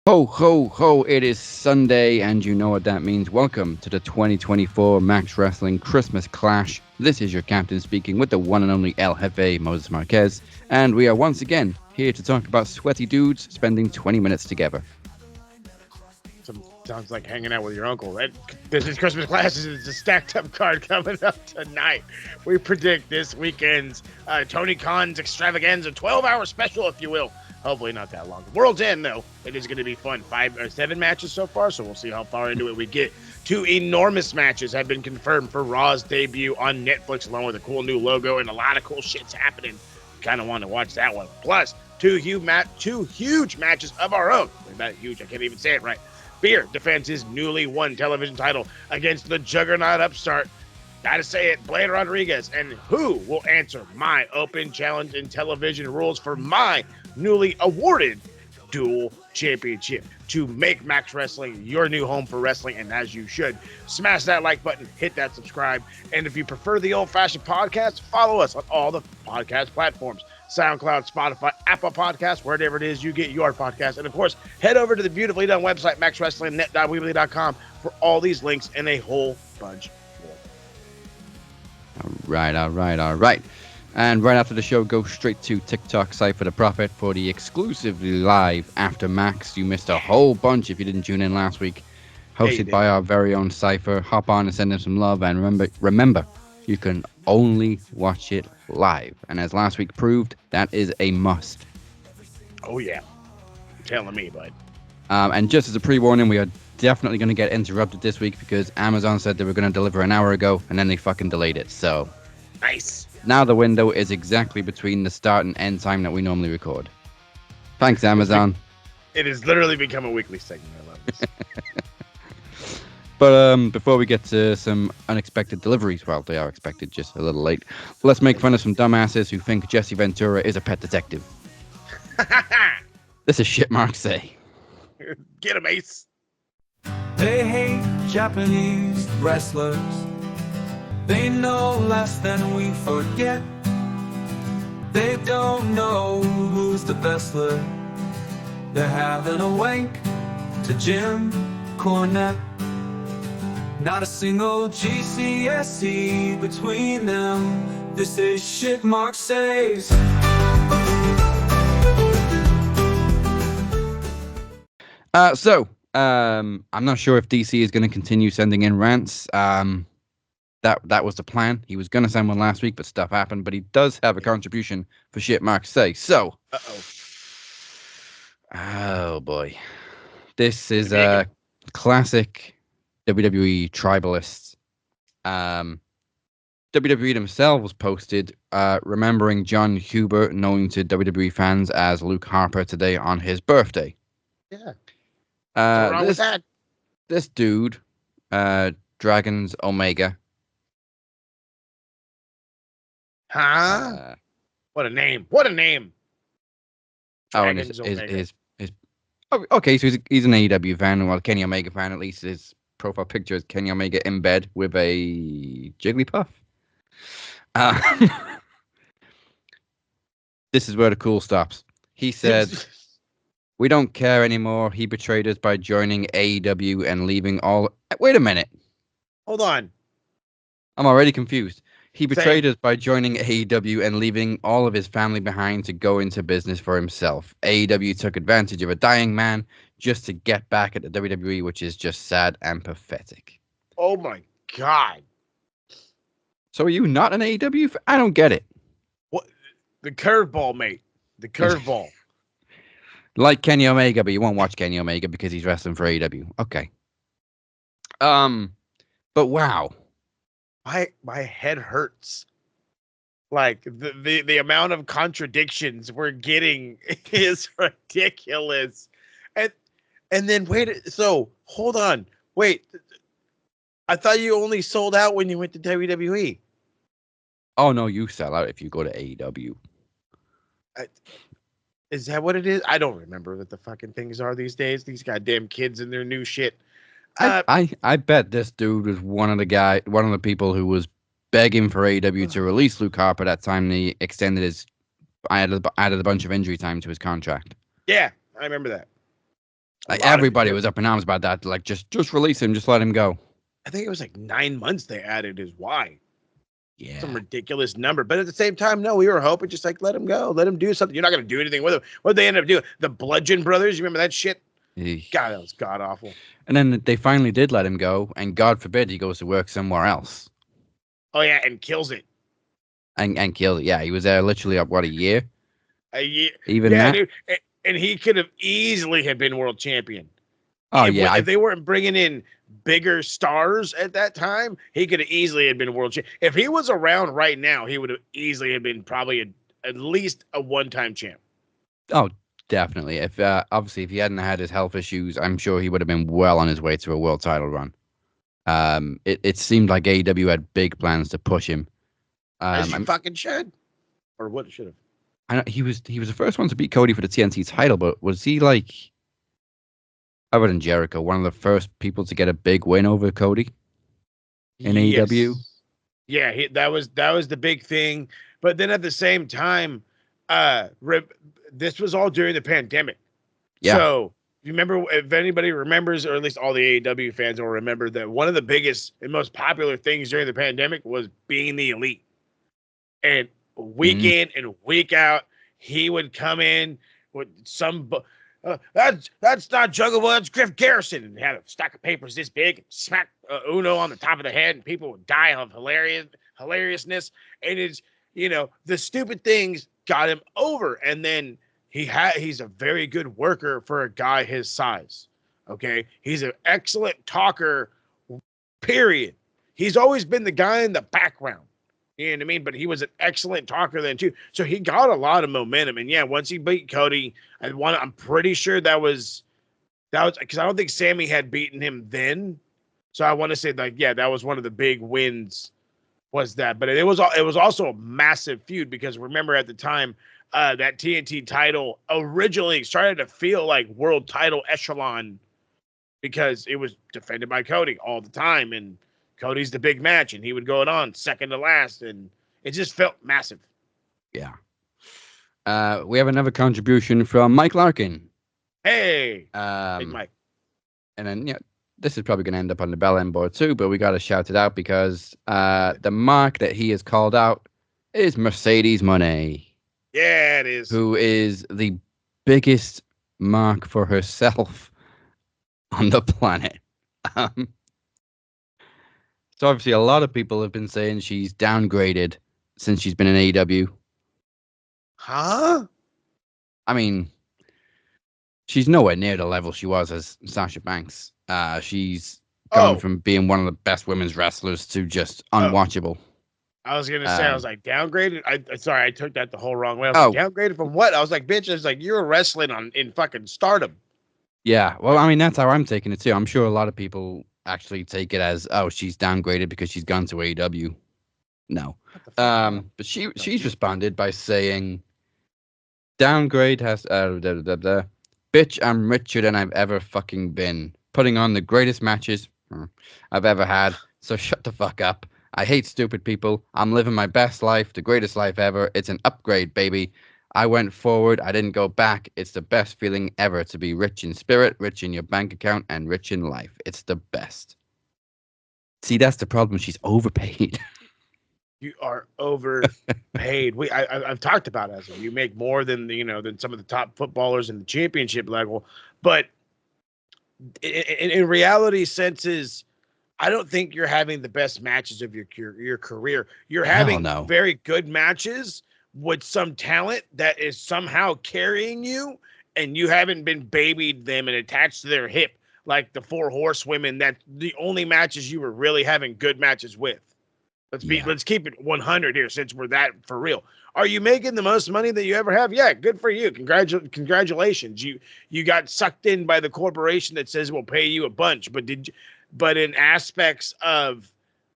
Ho, ho, ho, it is Sunday, and you know what that means. Welcome to the 2024 Max Wrestling Christmas Clash. This is your captain speaking with the one and only El Jefe, Moses Marquez, and we are once again here to talk about sweaty dudes spending 20 minutes together. Sounds like hanging out with your uncle, right? This is Christmas classes. It's a stacked up card coming up tonight. We predict this weekend's Tony Khan's extravaganza, 12-hour special, if you will. Hopefully not that long. World's End, though. It is going to be fun. 5 or 7 matches so far, so we'll see how far into it we get. 2 enormous matches have been confirmed for Raw's debut on Netflix, along with a cool new logo and a lot of cool shit's happening. Kind of want to watch that one. Plus, two huge matches of our own. Not huge, I can't even say it right. Beer defends his newly won television title against the juggernaut upstart. Gotta say it, Blaine Rodriguez. And who will answer my open challenge in television rules for my newly awarded Duel Championship to make Max Wrestling your new home for wrestling, and as you should. Smash that like button, hit that subscribe, and if you prefer the old-fashioned podcast, follow us on all the podcast platforms. SoundCloud, Spotify, Apple Podcasts, wherever it is you get your podcast. And, of course, head over to the beautifully done website, maxwrestlingnet.weebly.com, for all these links and a whole bunch more. All right. And right after the show, go straight to TikTok Cypher the Prophet for the exclusively live After Max. You missed a whole bunch if you didn't tune in last week. Hosted by our very own Cypher. Hop on and send him some love. And remember, you can only watch it live. And as last week proved, that is a must. Oh, yeah. You're telling me, bud. And just as a pre-warning, we are definitely going to get interrupted this week because Amazon said they were going to deliver an hour ago, and then they fucking delayed it. So nice. Now the window is exactly between the start and end time that we normally record. Thanks, Amazon. It has literally become a weekly segment. I love this. But before we get to some unexpected deliveries, well, they are expected, just a little late, let's make fun of some dumbasses who think Jesse Ventura is a pet detective. This is shit Mark say. Get him, Ace. They hate Japanese wrestlers. They know less than we forget. They don't know who's the bestler. They're having a wank to Jim Cornette. Not a single GCSE between them. This is shit Mark says. I'm not sure if DC is going to continue sending in rants. That was the plan. He was going to send one last week, but stuff happened. But he does have a contribution for shit Mark say. So, oh boy, this is a classic WWE tribalists. WWE themselves posted remembering John Huber, known to WWE fans as Luke Harper, today on his birthday. Yeah. What's wrong with that? This dude, Dragons Omega. Huh? What a name! What a name! Dragons his oh, okay, so he's an AEW fan, well, Kenny Omega fan. At least his profile picture is Kenny Omega in bed with a Jigglypuff. This is where the cool stops. He said, "We don't care anymore. He betrayed us by joining AEW and leaving all." Wait a minute. Hold on. I'm already confused. He betrayed us by joining AEW and leaving all of his family behind to go into business for himself. AEW took advantage of a dying man just to get back at the WWE, which is just sad and pathetic. Oh my God. So are you not an AEW fan? I don't get it. What? The curveball, mate. The curveball. Like Kenny Omega, but you won't watch Kenny Omega because he's wrestling for AEW. Okay. But wow. My head hurts. Like the amount of contradictions we're getting is ridiculous. And then wait, so hold on. Wait. I thought you only sold out when you went to WWE. Oh no, you sell out if you go to AEW. Is that what it is? I don't remember what the fucking things are these days. These goddamn kids and their new shit. I bet this dude was one of the people who was begging for AEW to release Luke Harper that time they extended his added a bunch of injury time to his contract. Yeah, I remember that. Like everybody was up in arms about that. Like just release him, just let him go. I think it was like 9 months they added is why. Yeah. Some ridiculous number. But at the same time, no, we were hoping just like let him go. Let him do something. You're not going to do anything with him. What they end up doing? The Bludgeon Brothers, you remember that shit? God, that was god awful. And then they finally did let him go, and God forbid he goes to work somewhere else. Oh yeah, and kills it. And kills it. Yeah, he was there literally up, what, a year? A year. Even yeah, that? Dude. And he could have easily have been world champion. Oh, If they weren't bringing in bigger stars at that time, he could have easily have been world champ. If he was around right now, he would have easily have been probably at least a one-time champ. Oh, definitely. If obviously if he hadn't had his health issues, I'm sure he would have been well on his way to a world title run. It seemed like AEW had big plans to push him. As you fucking should, or what should have. I know he was the first one to beat Cody for the TNT title, but was he like, other than Jericho, one of the first people to get a big win over Cody in AEW? Yeah, that was the big thing. But then at the same time, this was all during the pandemic. Yeah. So you remember, if anybody remembers, or at least all the AEW fans will remember, that one of the biggest and most popular things during the pandemic was being the elite. And week in and week out, he would come in with some. That's not Jungle Boy, that's Griff Garrison, and had a stack of papers this big, and smack Uno on the top of the head, and people would die of hilariousness. And it's, the stupid things got him over. And then he's a very good worker for a guy his size. Okay, he's an excellent talker. Period. He's always been the guy in the background. You know what I mean? But he was an excellent talker then too. So he got a lot of momentum. And yeah, once he beat Cody, I'm pretty sure that was because I don't think Sammy had beaten him then. So I want to say that was one of the big wins, was that. But it was also a massive feud, because remember at the time, that TNT title originally started to feel like world title echelon, because it was defended by Cody all the time, and Cody's the big match, and he would go on second to last, and it just felt massive. Yeah. We have another contribution from Mike Larkin. Hey, Big Mike. And then, this is probably going to end up on the bell end board too, but we got to shout it out, because the mark that he has called out is Mercedes Moné. Yeah, it is. Who is the biggest mark for herself on the planet. So obviously a lot of people have been saying she's downgraded since she's been in AEW. Huh? I mean, she's nowhere near the level she was as Sasha Banks. She's gone from being one of the best women's wrestlers to just unwatchable. I was gonna say, I was like, downgraded. I took that the whole wrong way. I was like, downgraded from what? I was like, bitch. I was like, you're wrestling in fucking Stardom. Yeah, well, I mean, that's how I'm taking it too. I'm sure a lot of people actually take it as, oh, she's downgraded because she's gone to AEW. No. But she's responded by saying, downgrade has bitch, I'm richer than I've ever fucking been, putting on the greatest matches I've ever had, so shut the fuck up. I hate stupid people. I'm living my best life, the greatest life ever. It's an upgrade, baby. I went forward. I didn't go back. It's the best feeling ever to be rich in spirit, rich in your bank account, and rich in life. It's the best. See, that's the problem. She's overpaid. You are overpaid. I've talked about it. You make more than some of the top footballers in the championship level, but in reality senses, I don't think you're having the best matches of your career. You're having very good matches with some talent that is somehow carrying you, and you haven't been babied them and attached to their hip like the 4 horsewomen. That's the only matches you were really having good matches with. Let's keep it 100 here, since we're that for real. Are you making the most money that you ever have? Yeah, good for you. Congratulations. You got sucked in by the corporation that says we'll pay you a bunch, but in aspects of,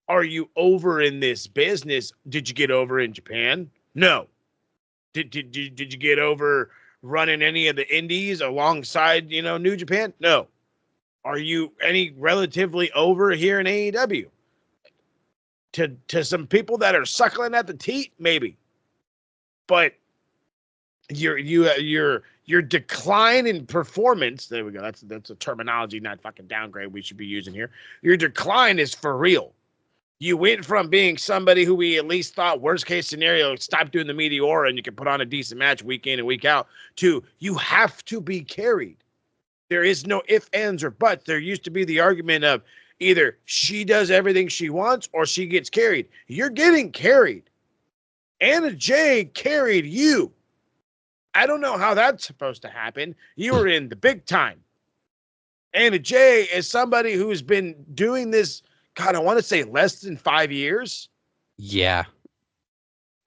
are you over in this business? Did you get over in Japan? No. Did you get over running any of the indies alongside, New Japan? No. Are you any relatively over here in AEW? To some people that are suckling at the teat, maybe. But your decline in performance. There we go. That's a terminology, not fucking downgrade we should be using here. Your decline is for real. You went from being somebody who we at least thought worst case scenario, stop doing the Meteora and you can put on a decent match week in and week out, to you have to be carried. There is no ifs, ands, or buts. There used to be the argument of either she does everything she wants or she gets carried. You're getting carried. Anna Jay carried you. I don't know how that's supposed to happen. You were in the big time. Anna Jay is somebody who's been doing this, God, I want to say less than 5 years. Yeah.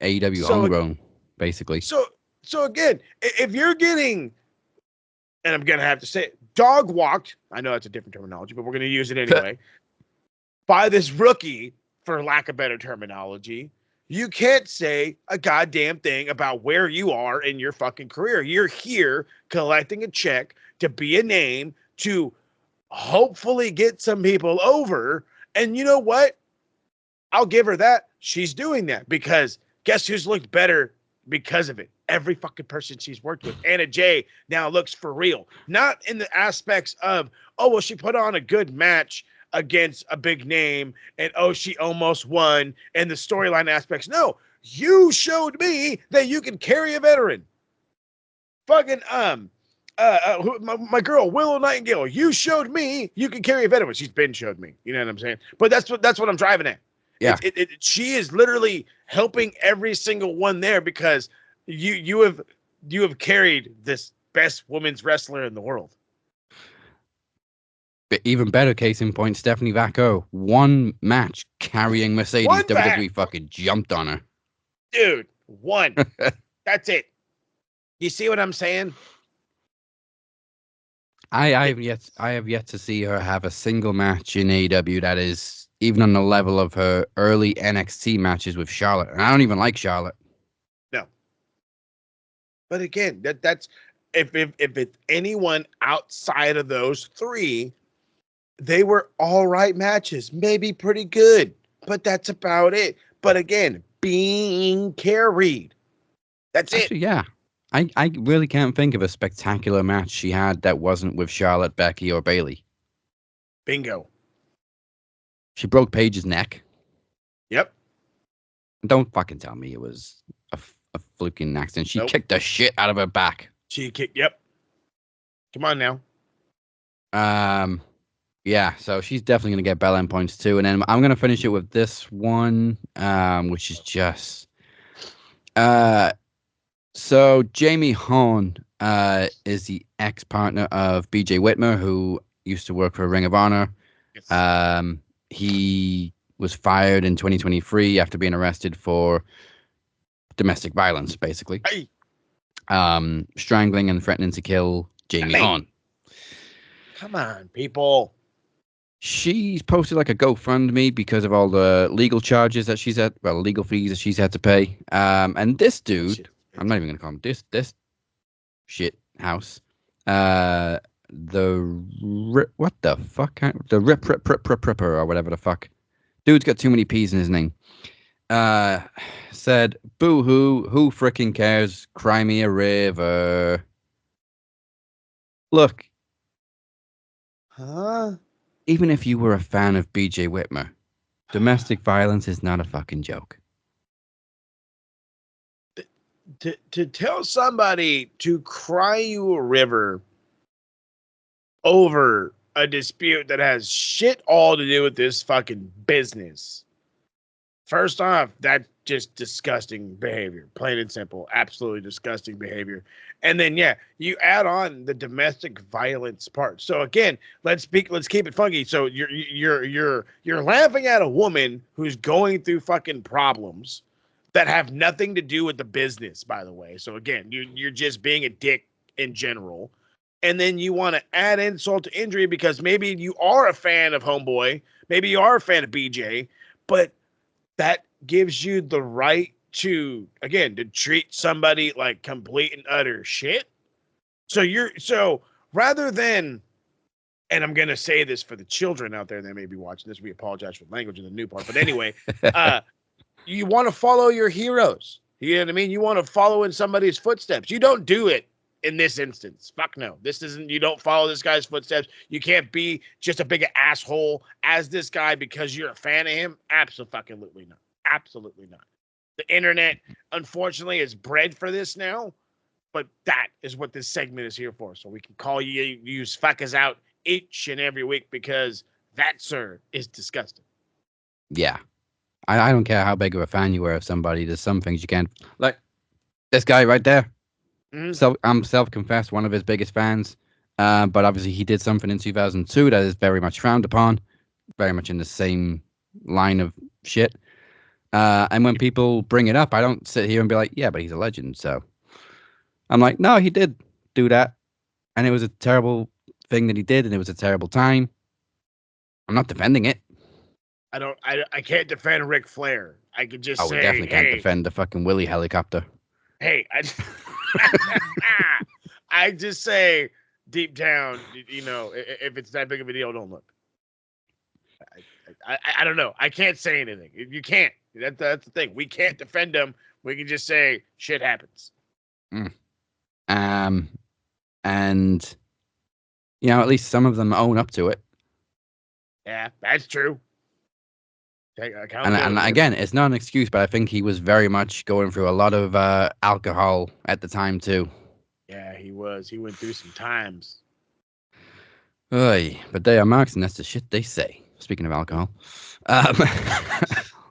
AEW homegrown, basically. So again, if you're getting, and I'm going to have to say it, dog walked, I know that's a different terminology, but we're going to use it anyway, by this rookie, for lack of better terminology, you can't say a goddamn thing about where you are in your fucking career. You're here collecting a check to be a name, to hopefully get some people over. And you know what? I'll give her that. She's doing that because guess who's looked better because of it? Every fucking person she's worked with. Anna Jay now looks for real. Not in the aspects of, oh, well, she put on a good match against a big name and, oh, she almost won, and the storyline aspects. No, you showed me that you can carry a veteran. Fucking, my girl, Willow Nightingale, you showed me you can carry a veteran. She's been showed me. You know what I'm saying? But that's what I'm driving at. Yeah. She is literally helping every single one there because you have carried this best women's wrestler in the world. But even better case in point, Stephanie Vacco, one match carrying Mercedes. WWE fucking jumped on her. Dude, one. That's it. You see what I'm saying? I have yet to see her have a single match in AEW that is even on the level of her early NXT matches with Charlotte. And I don't even like Charlotte. No. But again, that's if it's anyone outside of those three, they were all right matches, maybe pretty good, but that's about it. But again, being carried. That's Actually, it. Yeah. I really can't think of a spectacular match she had that wasn't with Charlotte, Becky, or Bayley. Bingo. She broke Paige's neck. Yep. Don't fucking tell me it was a fluking accident. She kicked the shit out of her back. She kicked. Yep. Come on now. Yeah, so she's definitely going to get bell end points too. And then I'm going to finish it with this one, which is just... So Jamie Horn is the ex-partner of BJ Whitmer, who used to work for Ring of Honor. Yes. He was fired in 2023 after being arrested for domestic violence, basically. Hey. Strangling and threatening to kill Jamie Horn. Come on, people. She's posted like a GoFundMe because of all the legal charges that she's had, legal fees that she's had to pay. And this dude, I'm not even going to call him this shit house. What the fuck? The Ripper or whatever the fuck. Dude's got too many P's in his name. Said, boo-hoo, who frickin' cares? Cry me a river. Look. Huh? Even if you were a fan of BJ Whitmer, domestic violence is not a fucking joke. To tell somebody to cry you a river over a dispute that has shit all to do with this fucking business. First off, that's just disgusting behavior. Plain and simple. Absolutely disgusting behavior. And then, yeah, you add on the domestic violence part. So again, let's keep it funky. So you're laughing at a woman who's going through fucking problems that have nothing to do with the business, by the way. So again, you're just being a dick in general. And then you want to add insult to injury because maybe you are a fan of Homeboy, maybe you are a fan of BJ, but that gives you the right to treat somebody like complete and utter shit. So rather than, and I'm going to say this for the children out there that may be watching this, we apologize for the language in the new part, but anyway, you want to follow your heroes. You know what I mean? You want to follow in somebody's footsteps. You don't do it in this instance. Fuck no. You don't follow this guy's footsteps. You can't be just a big asshole as this guy because you're a fan of him. Absolutely not. Absolutely not. The internet, unfortunately, is bred for this now, but that is what this segment is here for. So we can call you fuckers out each and every week because that, sir, is disgusting. Yeah. I don't care how big of a fan you are of somebody. There's some things you can't. Like, this guy right there. Mm-hmm. So I'm self-confessed one of his biggest fans. But obviously he did something in 2002 that is very much frowned upon. Very much in the same line of shit. And when people bring it up, I don't sit here and be like, yeah, but he's a legend. So I'm like, no, he did do that. And it was a terrible thing that he did. And it was a terrible time. I'm not defending it. I can't defend Ric Flair. I could just say, we definitely can't defend the fucking Willie helicopter. Hey, I just say deep down, if it's that big of a deal, don't look. I don't know. I can't say anything. You can't. That's the thing. We can't defend them. We can just say shit happens. And at least some of them own up to it. Yeah, that's true. And again, it's not an excuse, but I think he was very much going through a lot of alcohol at the time too. Yeah, he was. He went through some times. Oy, but they are marks, and that's the shit they say. Speaking of alcohol,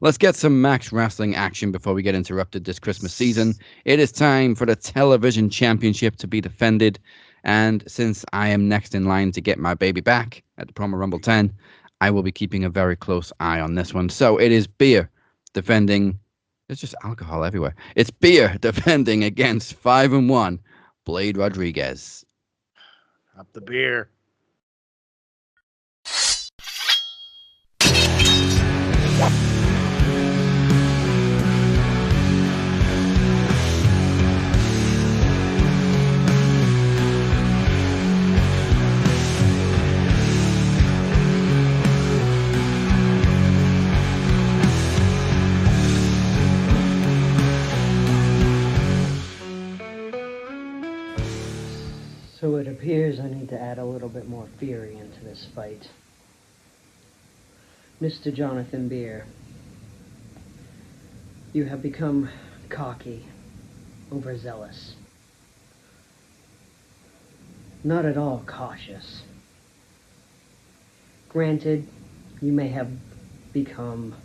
let's get some Max Wrestling action before we get interrupted this Christmas season. It is time for the television championship to be defended, and since I am next in line to get my baby back at the Promo Rumble 10, I will be keeping a very close eye on this one. So it is Beer defending. There's just alcohol everywhere. It's Beer defending against 5-1 Blade Rodriguez. Up the beer. So it appears I need to add a little bit more fury into this fight. Mr. Jonathan Beer, you have become cocky, overzealous. Not at all cautious. Granted, you may have become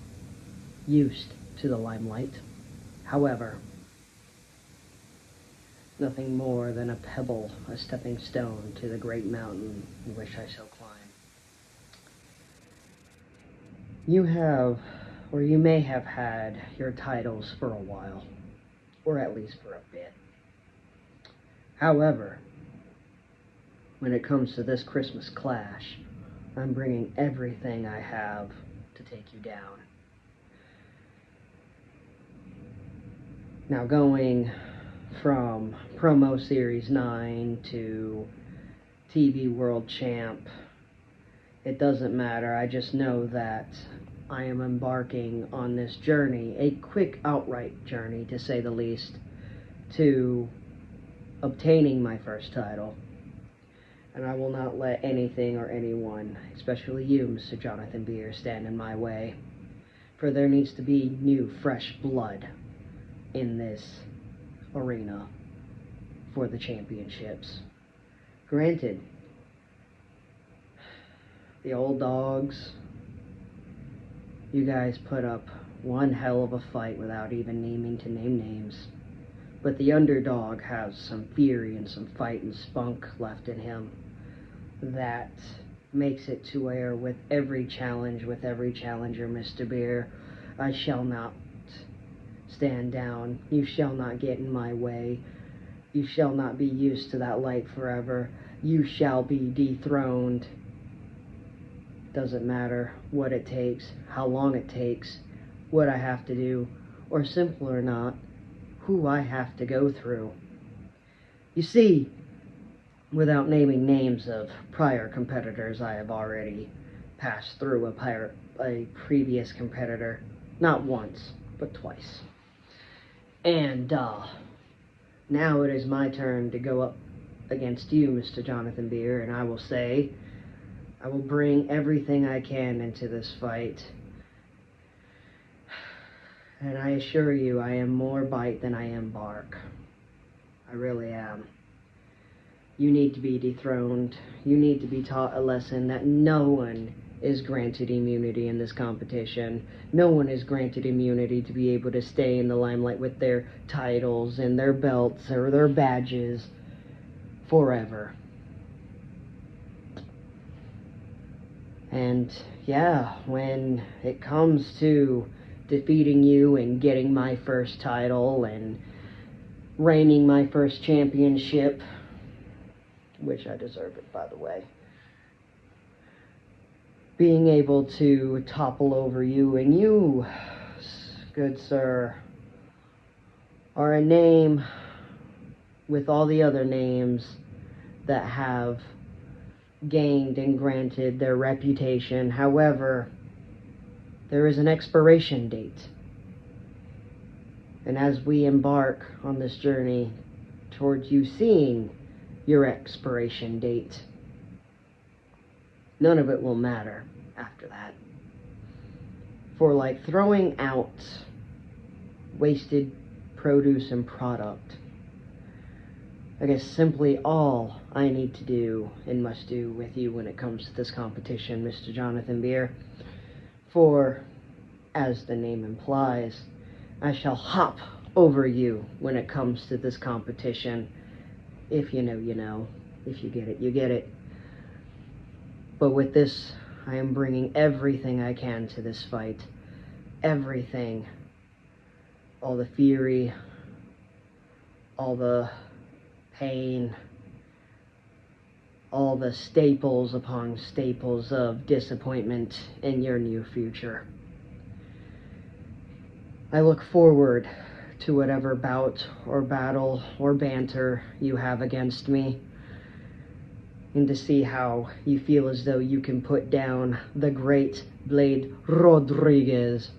used to the limelight. However, nothing more than a pebble, a stepping stone to the great mountain in which I shall climb. You have, or you may have had, your titles for a while, or at least for a bit. However, when it comes to this Christmas clash, I'm bringing everything I have to take you down. Now going from Promo Series 9 to TV World Champ, it doesn't matter. I just know that I am embarking on this journey, a quick, outright journey, to say the least, to obtaining my first title. And I will not let anything or anyone, especially you, Mr. Jonathan Beer, stand in my way. For there needs to be new, fresh blood in this arena for the championships. Granted, the old dogs, you guys put up one hell of a fight without even naming to name names. But the underdog has some fury and some fight and spunk left in him that makes it to where with every challenge, with every challenger, Mr. Beer, I shall not stand down. You shall not get in my way. You shall not be used to that light forever. You shall be dethroned. Doesn't matter what it takes, how long it takes, what I have to do, or simple or not, who I have to go through. You see, without naming names of prior competitors, I have already passed through a previous competitor, not once, but twice. And, now it is my turn to go up against you, Mr. Jonathan Beer, and I will say, I will bring everything I can into this fight. And I assure you, I am more bite than I am bark. I really am. You need to be dethroned. You need to be taught a lesson that no one is granted immunity in this competition. No one is granted immunity to be able to stay in the limelight with their titles and their belts or their badges forever. And yeah, when it comes to defeating you and getting my first title and reigning my first championship, which I deserve it, by the way, being able to topple over you, and you, good sir, are a name with all the other names that have gained and granted their reputation. However, there is an expiration date. And as we embark on this journey towards you seeing your expiration date, none of it will matter after that. For like throwing out wasted produce and product, I guess simply all I need to do and must do with you when it comes to this competition, Mr. Jonathan Beer. For, as the name implies, I shall hop over you when it comes to this competition. If you know, you know. If you get it, you get it. But with this, I am bringing everything I can to this fight. Everything. All the fury, all the pain, all the staples upon staples of disappointment in your near future. I look forward to whatever bout or battle or banter you have against me, and to see how you feel as though you can put down the great Blade Rodriguez.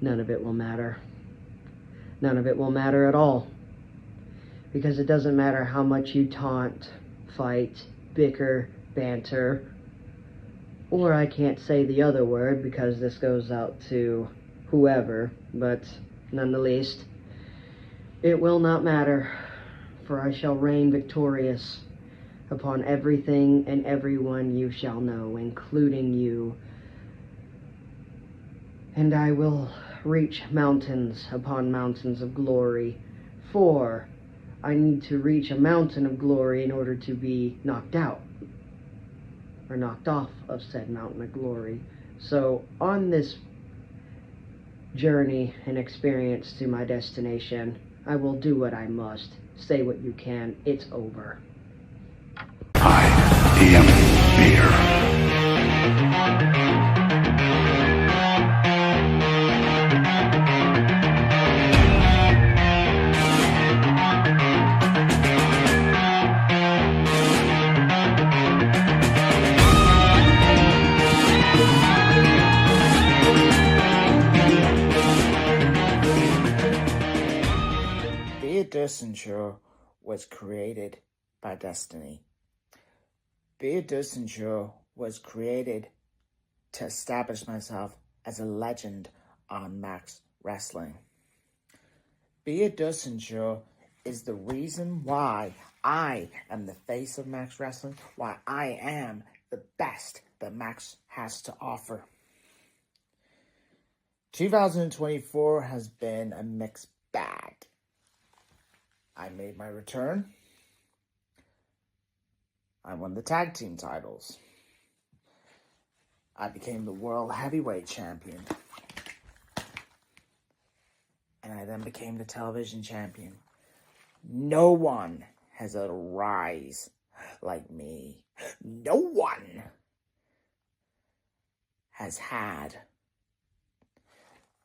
None of it will matter. None of it will matter at all. Because it doesn't matter how much you taunt, fight, bicker, banter, or I can't say the other word because this goes out to whoever, but none the least, it will not matter, for I shall reign victorious upon everything and everyone you shall know, including you. And I will reach mountains upon mountains of glory, for I need to reach a mountain of glory in order to be knocked out, or knocked off of said mountain of glory. So on this journey and experience to my destination, I will do what I must. Say what you can. It's over. I am fear. Show was created by destiny. Be a Show was created to establish myself as a legend on Max Wrestling. Be a Show is the reason why I am the face of Max Wrestling, why I am the best that Max has to offer. 2024 has been a mixed bag. I made my return. I won the tag team titles. I became the world heavyweight champion. And I then became the television champion. No one has a rise like me. No one has had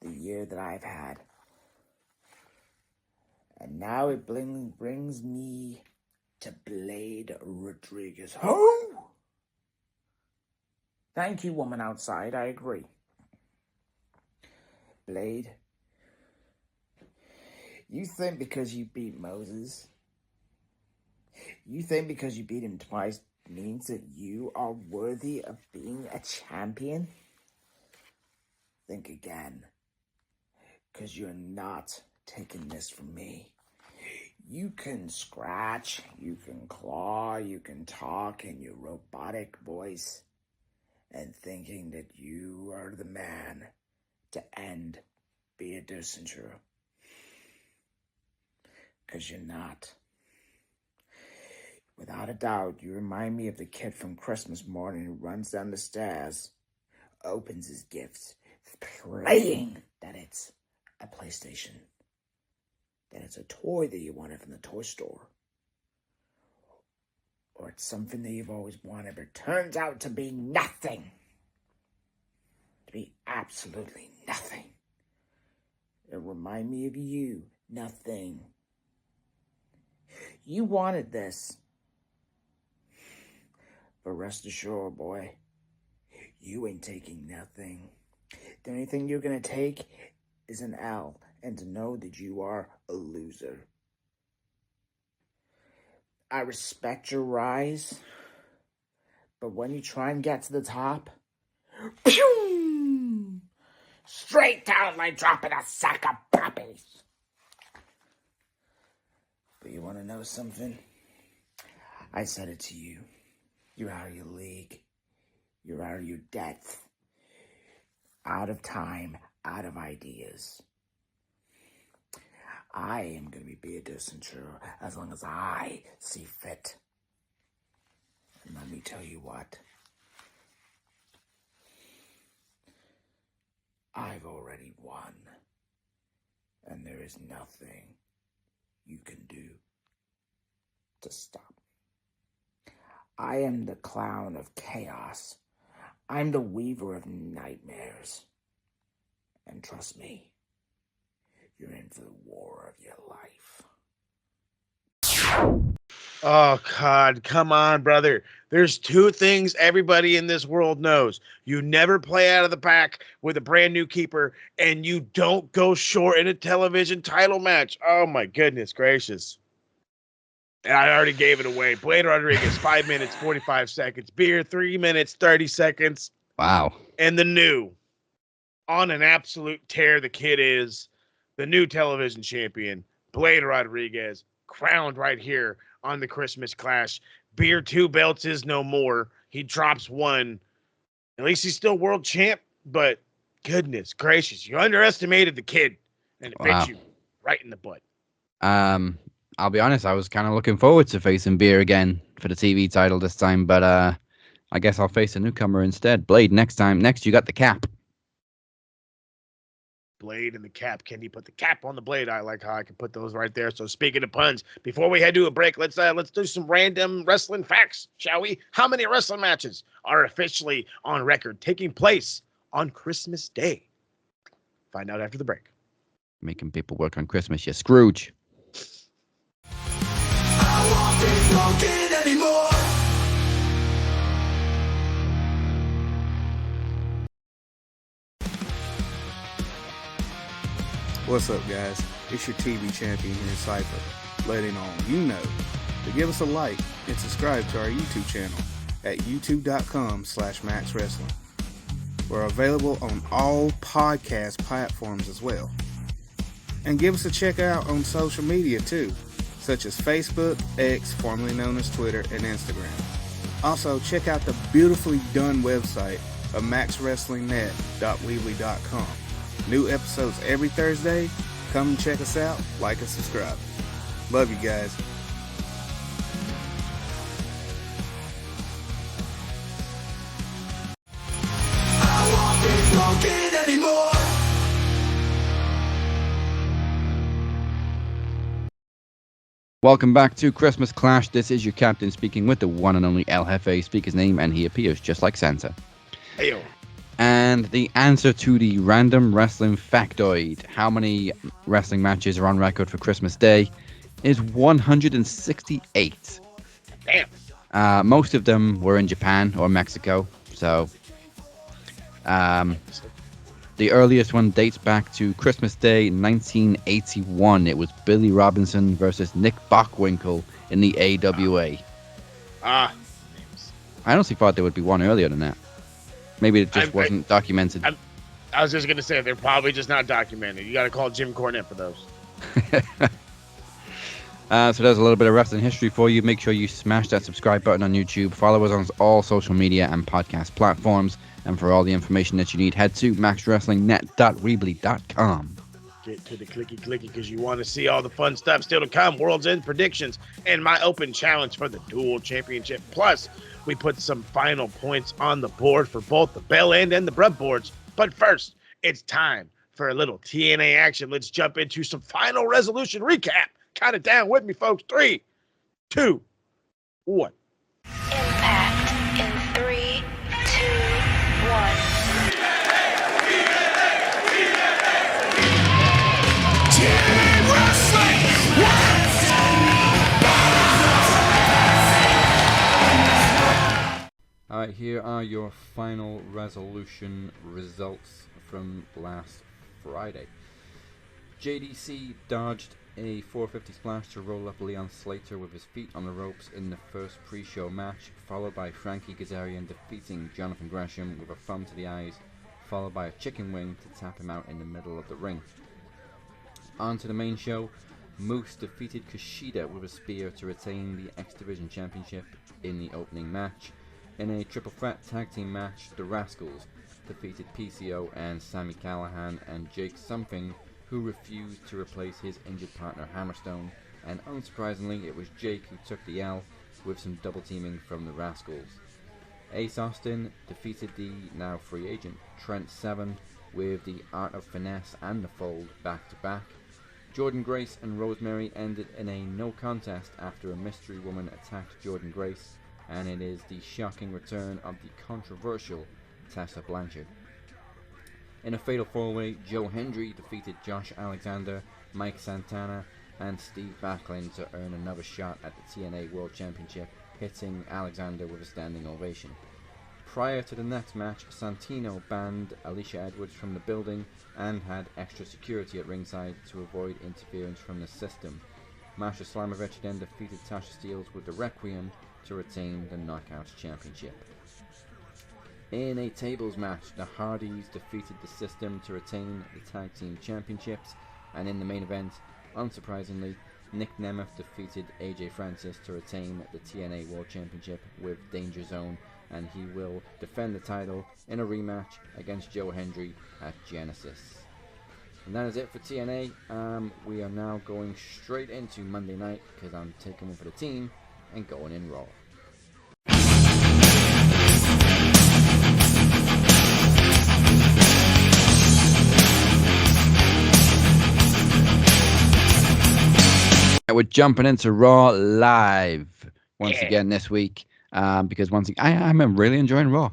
the year that I've had. And now it brings me to Blade Rodriguez. Oh! Thank you, woman outside. I agree. Blade, You think because you beat Moses, you think because you beat him twice means that you are worthy of being a champion? Think again, because you're not taking this from me. You can scratch, you can claw, you can talk in your robotic voice, and thinking that you are the man to end Bea Dossinger. Because you're not. Without a doubt, you remind me of the kid from Christmas morning who runs down the stairs, opens his gifts, praying that it's a PlayStation, that it's a toy that you wanted from the toy store, or it's something that you've always wanted, but turns out to be nothing. To be absolutely nothing. It reminds me of you, nothing. You wanted this. But rest assured, boy, you ain't taking nothing. The only thing you're gonna take is an L, and to know that you are a loser. I respect your rise, but when you try and get to the top, pew! Straight down like dropping a sack of puppies. But you wanna know something? I said it to you. You're out of your league. You're out of your depth. Out of time. Out of ideas. I am going to be Bea Dossinger as long as I see fit. And let me tell you what. I've already won. And there is nothing you can do to stop. I am the clown of chaos. I'm the weaver of nightmares. And trust me, you're in for the war of your life. Oh, God, come on, brother. There's two things everybody in this world knows. You never play out of the pack with a brand new keeper, and you don't go short in a television title match. Oh, my goodness gracious. And I already gave it away. Blade Rodriguez, 5 minutes, 45 seconds. Beer, 3 minutes, 30 seconds. Wow. And the new, on an absolute tear the kid is, the new television champion, Blade Rodriguez, crowned right here on the Christmas Clash. Beer 2 belts is no more. He drops one. At least he's still world champ, but goodness gracious, you underestimated the kid, and it bit you right in the butt. I'll be honest, I was kind of looking forward to facing Beer again for the TV title this time, but I guess I'll face a newcomer instead. Blade, next time. Next, you got the cap. Blade and the cap. Can you put the cap on the blade? I like how I can put those right there. So speaking of puns, before we head to a break, let's do some random wrestling facts, shall we? How many wrestling matches are officially on record taking place on Christmas Day? Find out after the break. Making people work on Christmas, you Scrooge. What's up, guys? It's your TV champion here, Cypher, letting all you know to give us a like and subscribe to our YouTube channel at youtube.com/MaxWrestling. We're available on all podcast platforms as well. And give us a check out on social media too, such as Facebook, X, formerly known as Twitter, and Instagram. Also, check out the beautifully done website of maxwrestlingnet.weebly.com. New episodes every Thursday. Come and check us out, like and subscribe. Love you guys. I won't be broken anymore. Welcome back to Christmas Clash. This is your captain speaking with the one and only El Jefe. Speak his name and he appears just like Santa. Heyo. And the answer to the random wrestling factoid, how many wrestling matches are on record for Christmas Day, is 168. Damn. Most of them were in Japan or Mexico. So, The earliest one dates back to Christmas Day 1981. It was Billy Robinson versus Nick Bockwinkel in the AWA. Names. I honestly thought there would be one earlier than that. Maybe it just wasn't documented. I was just going to say, they're probably just not documented. You got to call Jim Cornette for those. So there's a little bit of wrestling history for you. Make sure you smash that subscribe button on YouTube. Follow us on all social media and podcast platforms. And for all the information that you need, head to maxwrestlingnet.reebly.com. Get to the clicky because you want to see all the fun stuff still to come. World's End predictions and my open challenge for the Duel Championship. Plus, we put some final points on the board for both the Bell End and the Brub boards. But first, it's time for a little TNA action. Let's jump into some final resolution recap. Count it down with me, folks. 3, 2, 1. Impact in 3, 2, 1. Alright, here are your final resolution results from last Friday. JDC dodged a 450 splash to roll up Leon Slater with his feet on the ropes in the first pre-show match, followed by Frankie Kazarian defeating Jonathan Gresham with a thumb to the eyes, followed by a chicken wing to tap him out in the middle of the ring. On to the main show, Moose defeated Kushida with a spear to retain the X Division Championship in the opening match. In a triple threat tag team match, the Rascals defeated PCO and Sami Callihan and Jake Something, who refused to replace his injured partner Hammerstone, and unsurprisingly it was Jake who took the L with some double teaming from the Rascals. Ace Austin defeated the now free agent Trent Seven with the Art of Finesse and the Fold back to back. Jordan Grace and Rosemary ended in a no contest after a mystery woman attacked Jordan Grace, and it is the shocking return of the controversial Tessa Blanchard. In a fatal four-way, Joe Hendry defeated Josh Alexander, Mike Santana, and Steve Backlund to earn another shot at the TNA World Championship, hitting Alexander with a standing ovation. Prior to the next match, Santino banned Alicia Edwards from the building and had extra security at ringside to avoid interference from the system. Masha Slamovich then defeated Tasha Steelz with the Requiem to retain the Knockouts Championship. In a tables match, the Hardys defeated the System to retain the Tag Team Championships, and in the main event, unsurprisingly, Nick Nemeth defeated AJ Francis to retain the TNA World Championship with Danger Zone, and he will defend the title in a rematch against Joe Hendry at Genesis. And that is it for TNA. We are now going straight into Monday night because I'm taking one for the team and going in Raw. We're jumping into Raw live once again this week because once again, I'm really enjoying Raw.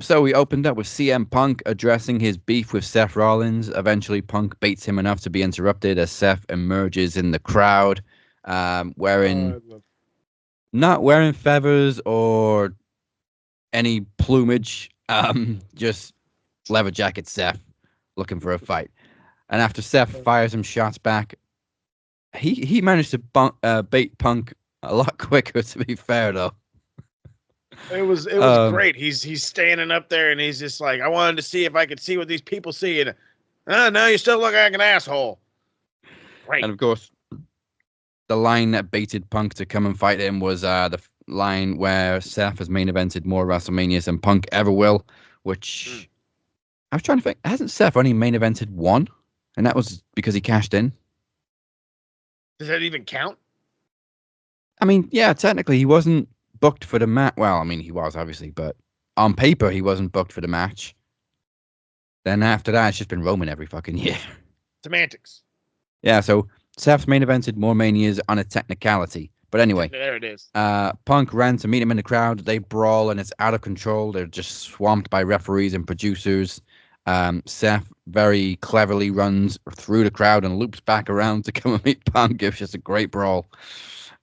So we opened up with CM Punk addressing his beef with Seth Rollins. Eventually, Punk baits him enough to be interrupted as Seth emerges in the crowd, not wearing feathers or any plumage, just leather jacket Seth looking for a fight. And after Seth fires some shots back, he managed to bait Punk a lot quicker, to be fair, though. It was great. He's standing up there and he's just like, I wanted to see if I could see what these people see, and now you still look like an asshole. Great. And of course, the line that baited Punk to come and fight him was the line where Seth has main evented more WrestleManias than Punk ever will, which I was trying to think, hasn't Seth only main evented one? And that was because he cashed in. Does that even count? I mean, yeah, technically he wasn't booked for the match. Well, I mean, he was obviously, but on paper he wasn't booked for the match. Then after that, it's just been Roman every fucking year. Semantics. Yeah, so Seth's main evented more Manias on a technicality. But anyway, there it is. Punk ran to meet him in the crowd. They brawl and it's out of control. They're just swamped by referees and producers. Seth very cleverly runs through the crowd and loops back around to come and meet Punk. It's just a great brawl.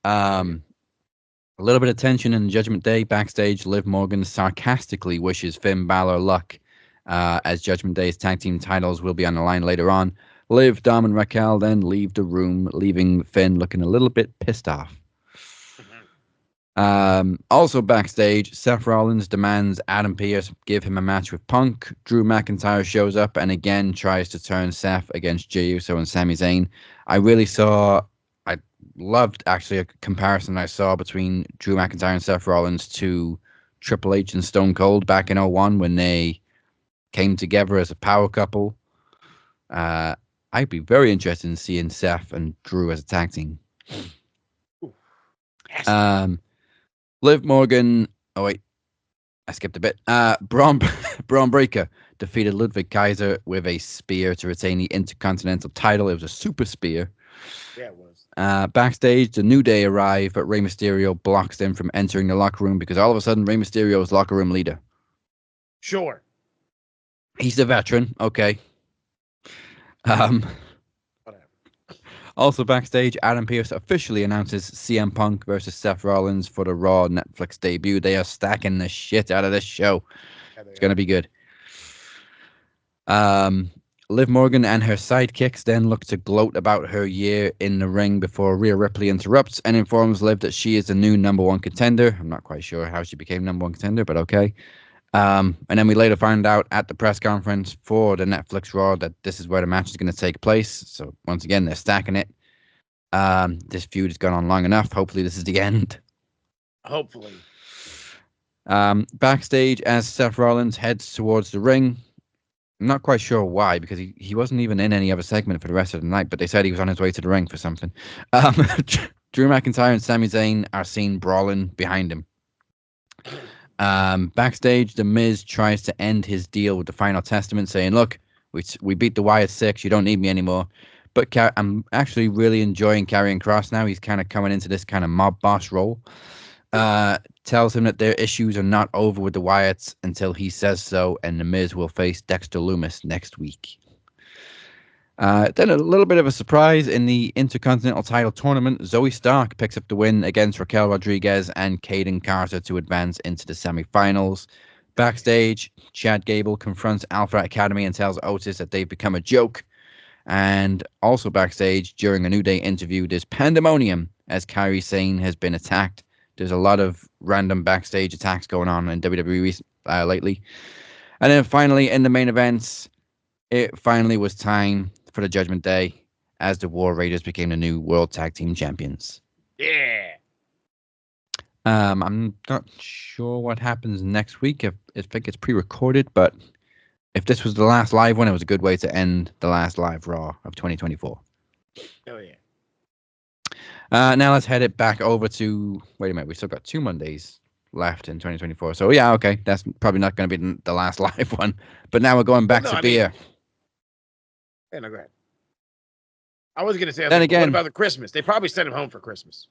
A little bit of tension in Judgment Day backstage. Liv Morgan sarcastically wishes Finn Balor luck as Judgment Day's tag team titles will be on the line later on. Liv, Dom, and Raquel then leave the room, leaving Finn looking a little bit pissed off. Also backstage, Seth Rollins demands Adam Pearce give him a match with Punk. Drew McIntyre shows up and again tries to turn Seth against Jey Uso and Sami Zayn. I loved actually a comparison I saw between Drew McIntyre and Seth Rollins to Triple H and Stone Cold back in 2001 when they came together as a power couple. I'd be very interested in seeing Seth and Drew as a tag team. Yes. Liv Morgan. Oh wait, I skipped a bit. Braun Breaker defeated Ludwig Kaiser with a spear to retain the Intercontinental title. It was a super spear. Yeah, it was. Backstage, the New Day arrive, but Rey Mysterio blocks them from entering the locker room because all of a sudden Rey Mysterio is locker room leader. Sure. He's the veteran. Okay. Also backstage, Adam Pearce officially announces CM Punk versus Seth Rollins for the Raw Netflix debut. They are stacking the shit out of this show. It's going to be good. Liv Morgan and her sidekicks then look to gloat about her year in the ring before Rhea Ripley interrupts and informs Liv that she is the new #1 contender. I'm not quite sure how she became #1 contender, but okay. And then we later find out at the press conference for the Netflix Raw that this is where the match is going to take place. So once again, they're stacking it. This feud has gone on long enough. Hopefully this is the end. Hopefully. Backstage as Seth Rollins heads towards the ring. I'm not quite sure why, because he wasn't even in any other segment for the rest of the night, but they said he was on his way to the ring for something. Drew McIntyre and Sami Zayn are seen brawling behind him. Backstage, The Miz tries to end his deal with the Final Testament, saying, look, we beat the Wyatt 6, you don't need me anymore. But I'm actually really enjoying Karrion Kross now. He's kind of coming into this kind of mob boss role. Tells him that their issues are not over with the Wyatts until he says so, and The Miz will face Dexter Lumis next week. Then a little bit of a surprise in the Intercontinental title tournament. Zoe Stark picks up the win against Raquel Rodriguez and Kaden Carter to advance into the semifinals. Backstage, Chad Gable confronts Alpha Academy and tells Otis that they've become a joke. And also backstage, during a New Day interview, there's pandemonium as Kairi Sane has been attacked. There's a lot of random backstage attacks going on in WWE lately. And then finally, in the main events, it finally was time for the Judgment Day as the War Raiders became the new World Tag Team Champions. Yeah. I'm not sure what happens next week. I think it's pre-recorded, but if this was the last live one, it was a good way to end the last live Raw of 2024. Oh, yeah. Now let's head it back over to... Wait a minute, we still got 2 Mondays left in 2024. So yeah, okay, that's probably not going to be the last live one. But now we're going back to beer. Yeah, no, go ahead. I was going to say, then what about the Christmas? They probably sent him home for Christmas.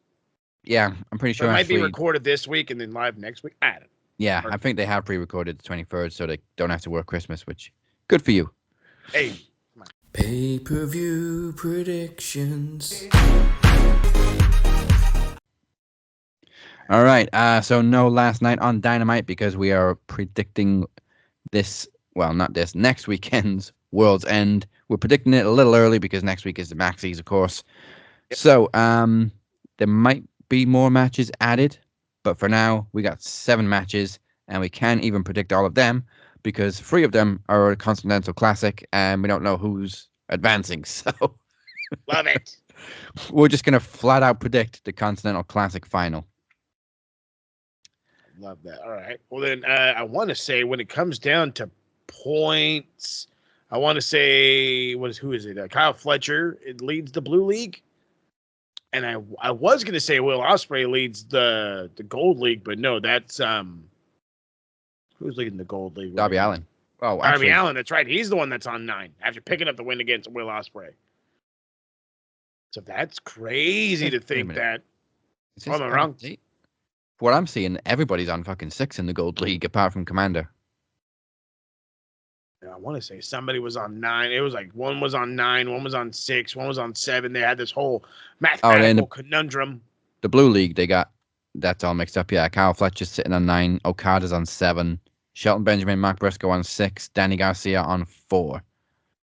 Yeah, I'm pretty sure. It might be recorded this week and then live next week. I don't know. Yeah, I think they have pre-recorded the 23rd, so they don't have to work Christmas, which good for you. Hey, come on. Pay-per-view predictions. All right, so no last night on Dynamite because we are predicting next weekend's World's End. We're predicting it a little early because next week is the Maxis, of course. Yep. So there might be more matches added, but for now we got 7 matches, and we can't even predict all of them because 3 of them are a Continental Classic, and we don't know who's advancing. So love it. We're just gonna flat out predict the Continental Classic final. Love that. All right. Well, then I want to say when it comes down to points, I want to say who is it? Kyle Fletcher. It leads the Blue League, and I was going to say Will Ospreay leads the Gold League, but no, that's who's leading the Gold League? Darby Allin. Oh, Darby Allin. That's right. He's the one that's on 9 after picking up the win against Will Ospreay. So that's crazy to think that. I'm wrong. What I'm seeing, everybody's on fucking 6 in the Gold League apart from Commander. I want to say somebody was on 9. It was like one was on 9, one was on 6, one was on 7. They had this whole mathematical conundrum. The Blue League, they got that's all mixed up. Yeah, Kyle Fletcher's sitting on 9. Okada's on 7. Shelton Benjamin, Mark Briscoe on 6, Danny Garcia on 4.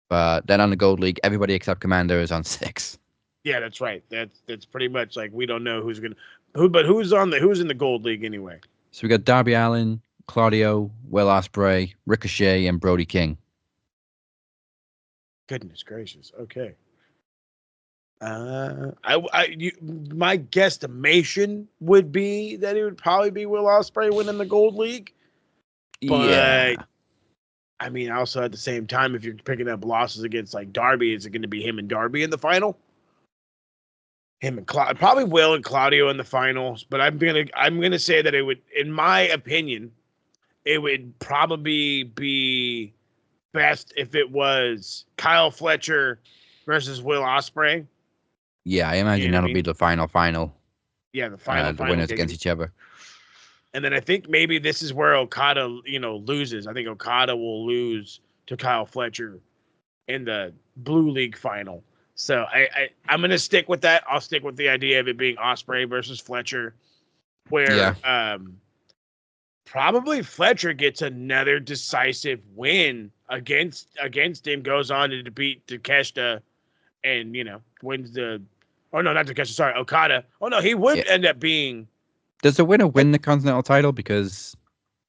But then on the Gold League, everybody except Commander is on 6. Yeah, that's right. That's pretty much like we don't know who's in the Gold League anyway. So we got Darby Allin, Claudio, Will Ospreay, Ricochet, and Brody King. Goodness gracious. Okay. My guesstimation would be that it would probably be Will Ospreay winning the Gold League. But Yeah. I mean, also at the same time, if you're picking up losses against like Darby, is it going to be him and Darby in the final? Him and probably Will and Claudio in the finals. But I'm gonna say that it would, in my opinion, it would probably be best if it was Kyle Fletcher versus Will Ospreay. Yeah, I imagine that'll be the final. Yeah, the final. The winners against each other. And then I think maybe this is where Okada, loses. I think Okada will lose to Kyle Fletcher in the Blue League final. So I'm going to stick with that. I'll stick with the idea of it being Ospreay versus Fletcher, where probably Fletcher gets another decisive win against him, goes on to beat Takeshita, and wins the. Oh no, not Takeshita. Sorry, Okada. Oh no, he would end up being. Does the winner win the Continental title? Because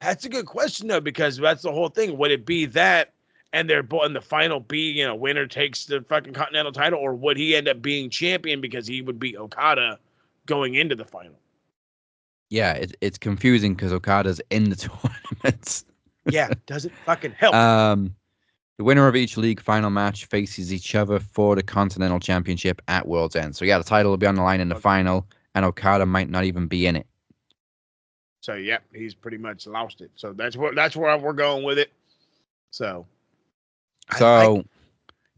that's a good question though, because that's the whole thing. Would it be that, and they're both in the final be winner takes the fucking Continental title, or would he end up being champion because he would beat Okada going into the final? Yeah, it's confusing because Okada's in the tournament. Yeah, doesn't fucking help. The winner of each league final match faces each other for the Continental Championship at World's End. So yeah, the title will be on the line in the final, and Okada might not even be in it. So yeah, he's pretty much lost it. So that's where we're going with it. So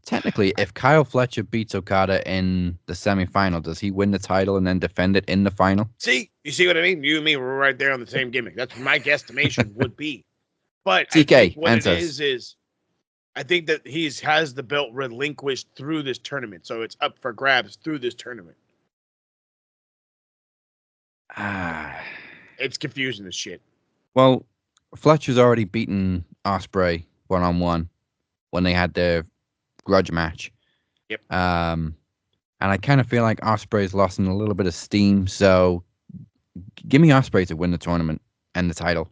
technically, if Kyle Fletcher beats Okada in the semifinal, does he win the title and then defend it in the final? You see what I mean? You and me were right there on the same gimmick. That's what my guesstimation would be. But TK, I think what it is I think that he has the belt relinquished through this tournament, so it's up for grabs through this tournament. It's confusing as shit. Well, Fletcher's already beaten Ospreay 1-on-1 when they had their grudge match. Yep. And I kind of feel like Ospreay's lost a little bit of steam, so give me Ospreay to win the tournament and the title.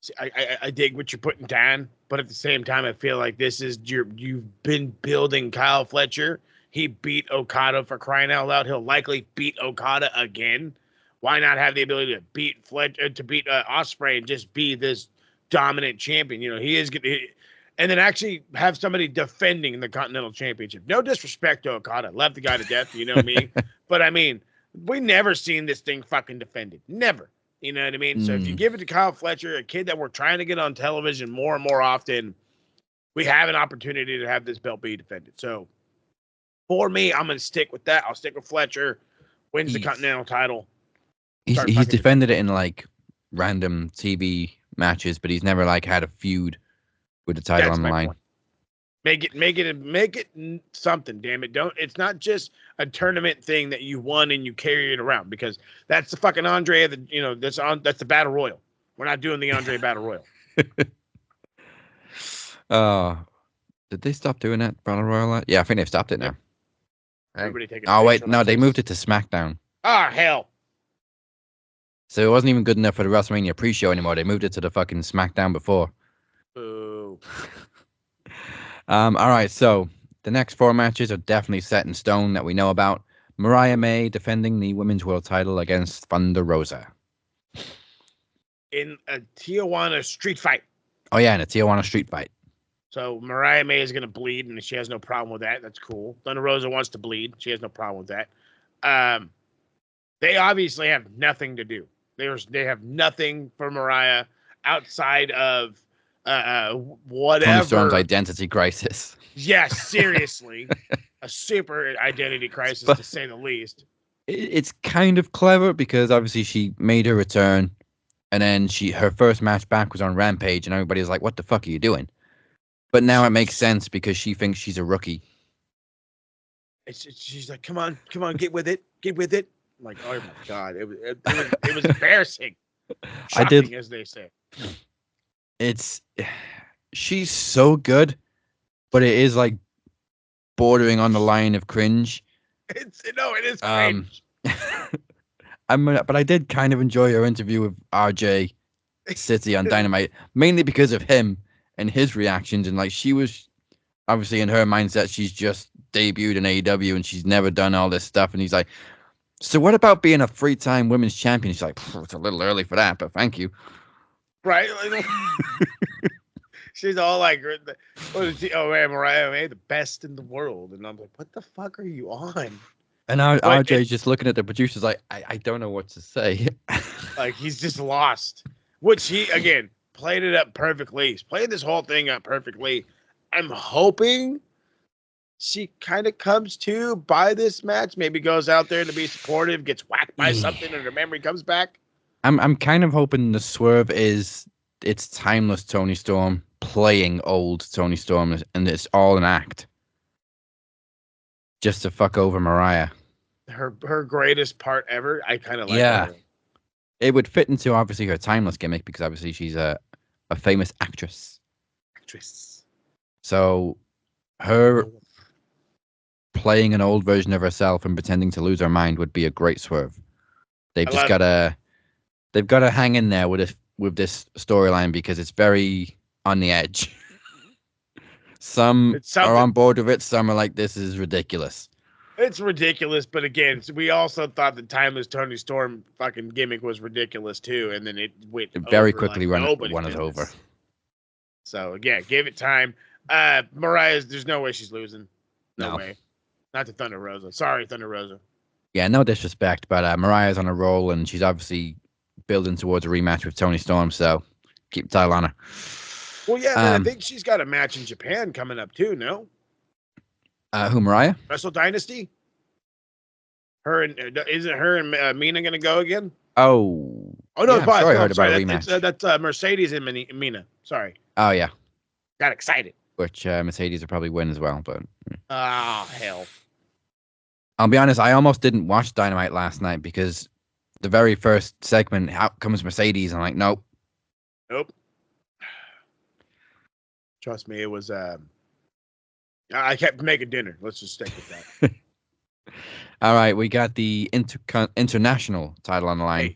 See, I dig what you're putting down, but at the same time, I feel like this is you've been building Kyle Fletcher. He beat Okada, for crying out loud. He'll likely beat Okada again. Why not have the ability to beat Ospreay and just be this dominant champion? He is good. And then actually have somebody defending the Continental Championship. No disrespect to Okada. Love the guy to death, you know me. But I mean, we never seen this thing fucking defended. Never. You know what I mean? So if you give it to Kyle Fletcher, a kid that we're trying to get on television more and more often, we have an opportunity to have this belt be defended. So for me, I'm going to stick with that. I'll stick with Fletcher, wins the Continental title. He's defended it in like random TV matches, but he's never like had a feud with the title on the line. Point. Make it something, damn it. It's not just a tournament thing that you won and you carry it around, because that's the fucking Andre that's the Battle Royal. We're not doing the Andre Battle Royal. Did they stop doing that Battle Royal? Yeah, I think they've stopped it now. Everybody taking they moved it to SmackDown. Ah, hell. So it wasn't even good enough for the WrestleMania pre-show anymore. They moved it to the fucking SmackDown before. Boo. All right, so the next 4 matches are definitely set in stone that we know about. Mariah May defending the Women's World title against Thunder Rosa. In a Tijuana street fight. Oh, yeah, in a Tijuana street fight. So Mariah May is going to bleed, and she has no problem with that. That's cool. Thunder Rosa wants to bleed. She has no problem with that. They obviously have nothing to do. They have nothing for Mariah outside of whatever. Toni Storm's identity crisis. Yes, seriously. A super identity crisis, to say the least. It's kind of clever because obviously she made her return, and then her first match back was on Rampage, and everybody's like, what the fuck are you doing? But now it makes sense because she thinks she's a rookie. She's like, come on, get with it. I'm like, oh my God. It was embarrassing. Shocking, as they say. She's so good, but it is like bordering on the line of cringe. It is cringe. But I did kind of enjoy her interview with RJ City on Dynamite, mainly because of him and his reactions. And like, she was obviously in her mindset, she's just debuted in AEW and she's never done all this stuff. And he's like, so what about being a 3-time women's champion? She's like, it's a little early for that, but thank you. Right? She's all like, what is she? Oh, man, Mariah May, the best in the world. And I'm like, what the fuck are you on? And RJ's just looking at the producers like, I don't know what to say. Like, he's just lost. Which he, again, played it up perfectly. He's played this whole thing up perfectly. I'm hoping she kind of comes to by this match. Maybe goes out there to be supportive, gets whacked by something, and her memory comes back. I'm kind of hoping the swerve is it's timeless Tony Storm playing old Tony Storm, and it's all an act. Just to fuck over Mariah. Her greatest part ever. I kind of like her. Her. It would fit into obviously her timeless gimmick because obviously she's a famous actress. So her playing an old version of herself and pretending to lose her mind would be a great swerve. They've got to hang in there with this storyline because it's very on the edge. Some are on board with it. Some are like, this is ridiculous. It's ridiculous, but again, we also thought the timeless Tony Storm fucking gimmick was ridiculous too, and then it went very quickly won it over. So yeah, give it time. Mariah's, there's no way she's losing. No way. Not to Thunder Rosa. Sorry, Thunder Rosa. Yeah, no disrespect, but Mariah's on a roll, and she's obviously building towards a rematch with Tony Storm. So keep the title on her. Well, yeah, man, I think she's got a match in Japan coming up too. No. Who, Mariah? Wrestle Dynasty. Isn't her and Mina gonna go again? Oh no! Yeah, sorry, I heard about a rematch. That's Mercedes and Mina. Sorry. Oh yeah. Got excited. Which Mercedes will probably win as well, but. Oh hell. I'll be honest. I almost didn't watch Dynamite last night because the very first segment, out comes Mercedes, and I'm like, nope. Trust me, it was. I kept making dinner. Let's just stick with that. All right, we got the international title on the line.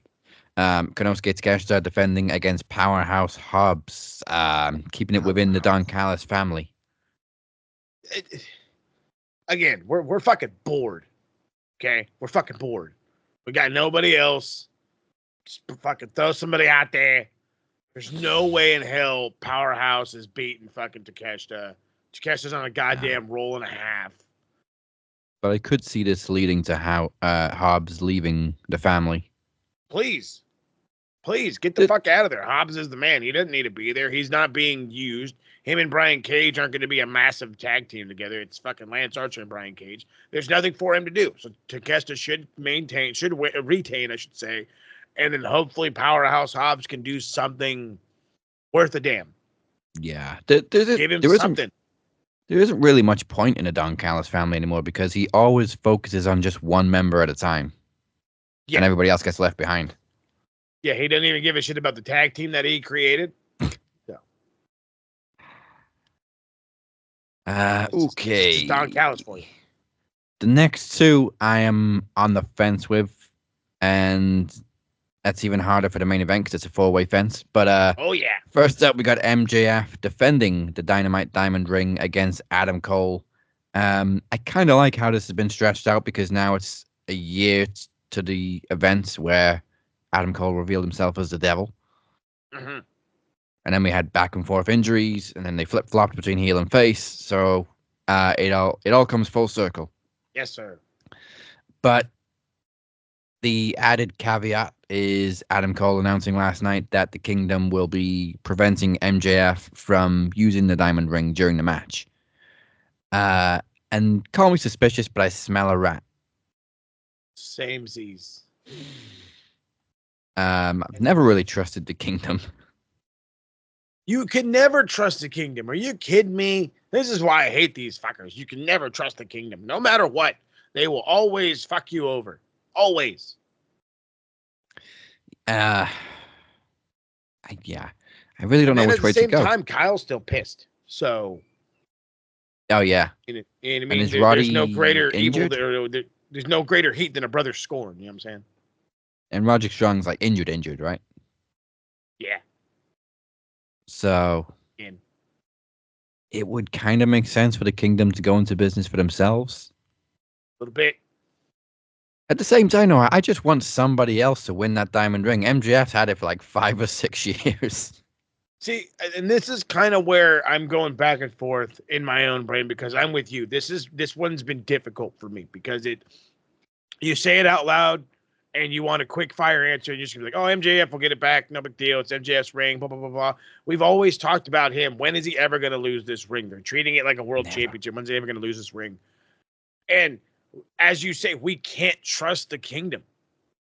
Konosuke Takeshita defending against Powerhouse Hobbs, keeping it within the Don Callis family. Again, we're fucking bored. Okay, we're fucking bored. We got nobody else. Just fucking throw somebody out there. There's no way in hell Powerhouse is beating fucking Takeshita. Takeshita's on a goddamn roll and a half. But I could see this leading to Hobbs leaving the family. Please get the fuck out of there. Hobbs is the man. He doesn't need to be there. He's not being used. Him and Brian Cage aren't going to be a massive tag team together. It's fucking Lance Archer and Brian Cage. There's nothing for him to do. So Takeshita should retain, I should say. And then hopefully Powerhouse Hobbs can do something worth a damn. Yeah. Give him something. There isn't really much point in the Don Callis family anymore because he always focuses on just one member at a time. Yeah. And everybody else gets left behind. Yeah, he doesn't even give a shit about the tag team that he created. Okay. It's Don Callis for you. The next two I am on the fence with, and that's even harder for the main event because it's a 4-way fence. But oh yeah. First up, we got MJF defending the Dynamite Diamond Ring against Adam Cole. I kind of like how this has been stretched out because now it's a year to the event where Adam Cole revealed himself as the devil. Mm-hmm. And then we had back and forth injuries, and then they flip-flopped between heel and face. So it all comes full circle. Yes, sir. But the added caveat is Adam Cole announcing last night that the Kingdom will be preventing MJF from using the diamond ring during the match. And call me suspicious, but I smell a rat. Samesies. I've never really trusted the Kingdom. You can never trust the Kingdom. Are you kidding me? This is why I hate these fuckers. You can never trust the Kingdom. No matter what, they will always fuck you over. Always. I really don't know which way to go. At the same time, Kyle's still pissed. So. Oh yeah. You know what I And mean? is Roddy There's no greater injured? evil. There's no greater heat than a brother scorn. You know what I'm saying? And Roderick Strong's like injured, right? Yeah. So it would kind of make sense for the Kingdom to go into business for themselves. A little bit. At the same time, no, I just want somebody else to win that diamond ring. MJF's had it for like 5 or 6 years. See, and this is kind of where I'm going back and forth in my own brain because I'm with you. This one's been difficult for me because you say it out loud and you want a quick fire answer. And you're just gonna be like, oh, MJF will get it back. No big deal. It's MJF's ring, blah, blah, blah, blah. We've always talked about him. When is he ever going to lose this ring? They're treating it like a world championship. When's he ever going to lose this ring? And as you say, we can't trust the Kingdom.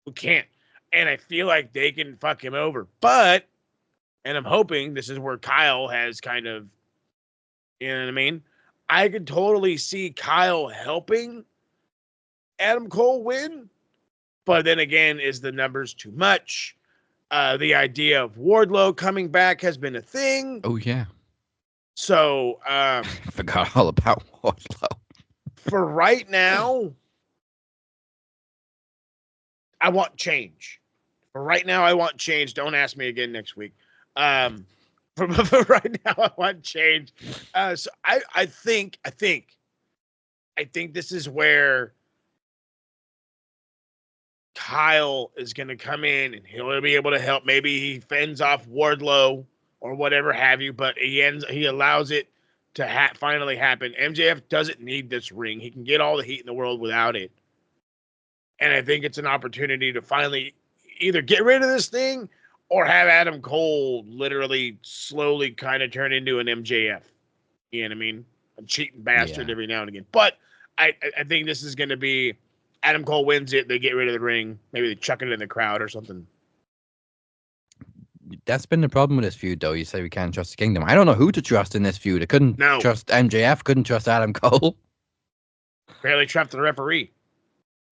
We can't. And I feel like they can fuck him over. But, and I'm hoping this is where Kyle has kind of, you know what I mean? I could totally see Kyle helping Adam Cole win. But then again, is the numbers too much? The idea of Wardlow coming back has been a thing. Oh, yeah. So, I forgot all about Wardlow. For right now, I want change. For right now, I want change. Don't ask me again next week. For right now, I want change. So I think this is where Kyle is going to come in and he'll be able to help. Maybe he fends off Wardlow or whatever have you, but he allows it to finally happen. MJF doesn't need this ring. He can get all the heat in the world without it. And I think it's an opportunity to finally either get rid of this thing or have Adam Cole literally slowly kind of turn into an MJF. You know what I mean? A cheating bastard every now and again. But I think this is going to be Adam Cole wins it. They get rid of the ring. Maybe they chuck it in the crowd or something. That's been the problem with this feud, though. You say we can't trust the Kingdom. I don't know who to trust in this feud. I couldn't trust MJF. Couldn't trust Adam Cole. Barely trapped the referee.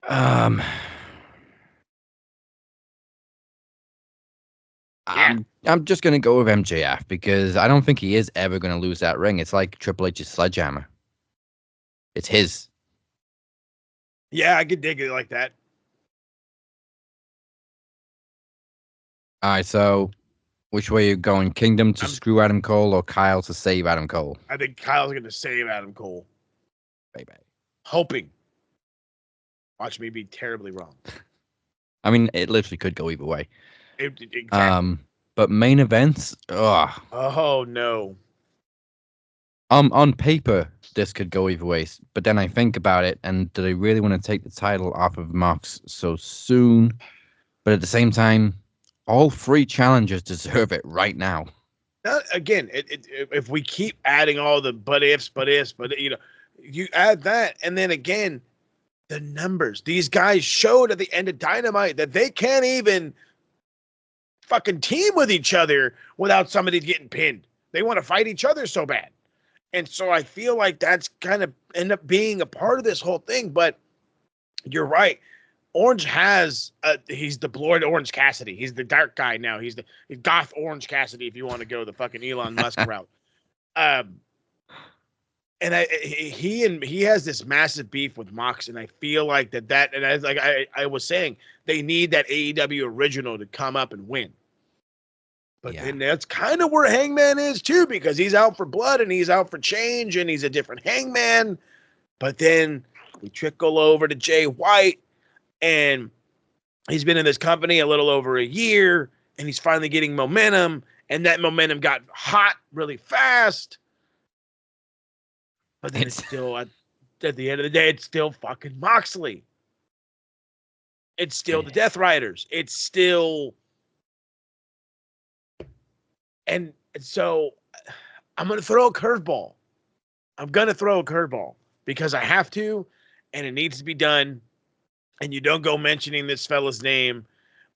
I'm just gonna go with MJF because I don't think he is ever gonna lose that ring. It's like Triple H's sledgehammer. It's his. Yeah, I could dig it like that. All right, so which way are you going? Kingdom to screw Adam Cole or Kyle to save Adam Cole? I think Kyle's going to save Adam Cole. Baby. Hoping. Watch me be terribly wrong. I mean, it literally could go either way. Exactly. But main events, oh no. On paper, this could go either way. But then I think about it, and do they really want to take the title off of Mox so soon? But at the same time, all 3 challengers deserve it right now. Again, if we keep adding all the but ifs, but you add that, and then again, the numbers. These guys showed at the end of Dynamite that they can't even fucking team with each other without somebody getting pinned. They want to fight each other so bad. And so I feel like that's kind of end up being a part of this whole thing. But you're right. Orange he's the Lord Orange Cassidy. He's the dark guy now. He's Goth Orange Cassidy if you want to go the fucking Elon Musk route. And he has this massive beef with Mox, and I feel like that and I was saying, they need that AEW original to come up and win. But then that's kind of where Hangman is too, because he's out for blood and he's out for change and he's a different Hangman. But then we trickle over to Jay White, and he's been in this company a little over a year, and he's finally getting momentum, and that momentum got hot really fast. But then it's still, at the end of the day, it's still fucking Moxley. It's still the Death Riders. It's still... And so I'm going to throw a curveball. Because I have to, and it needs to be done. And you don't go mentioning this fella's name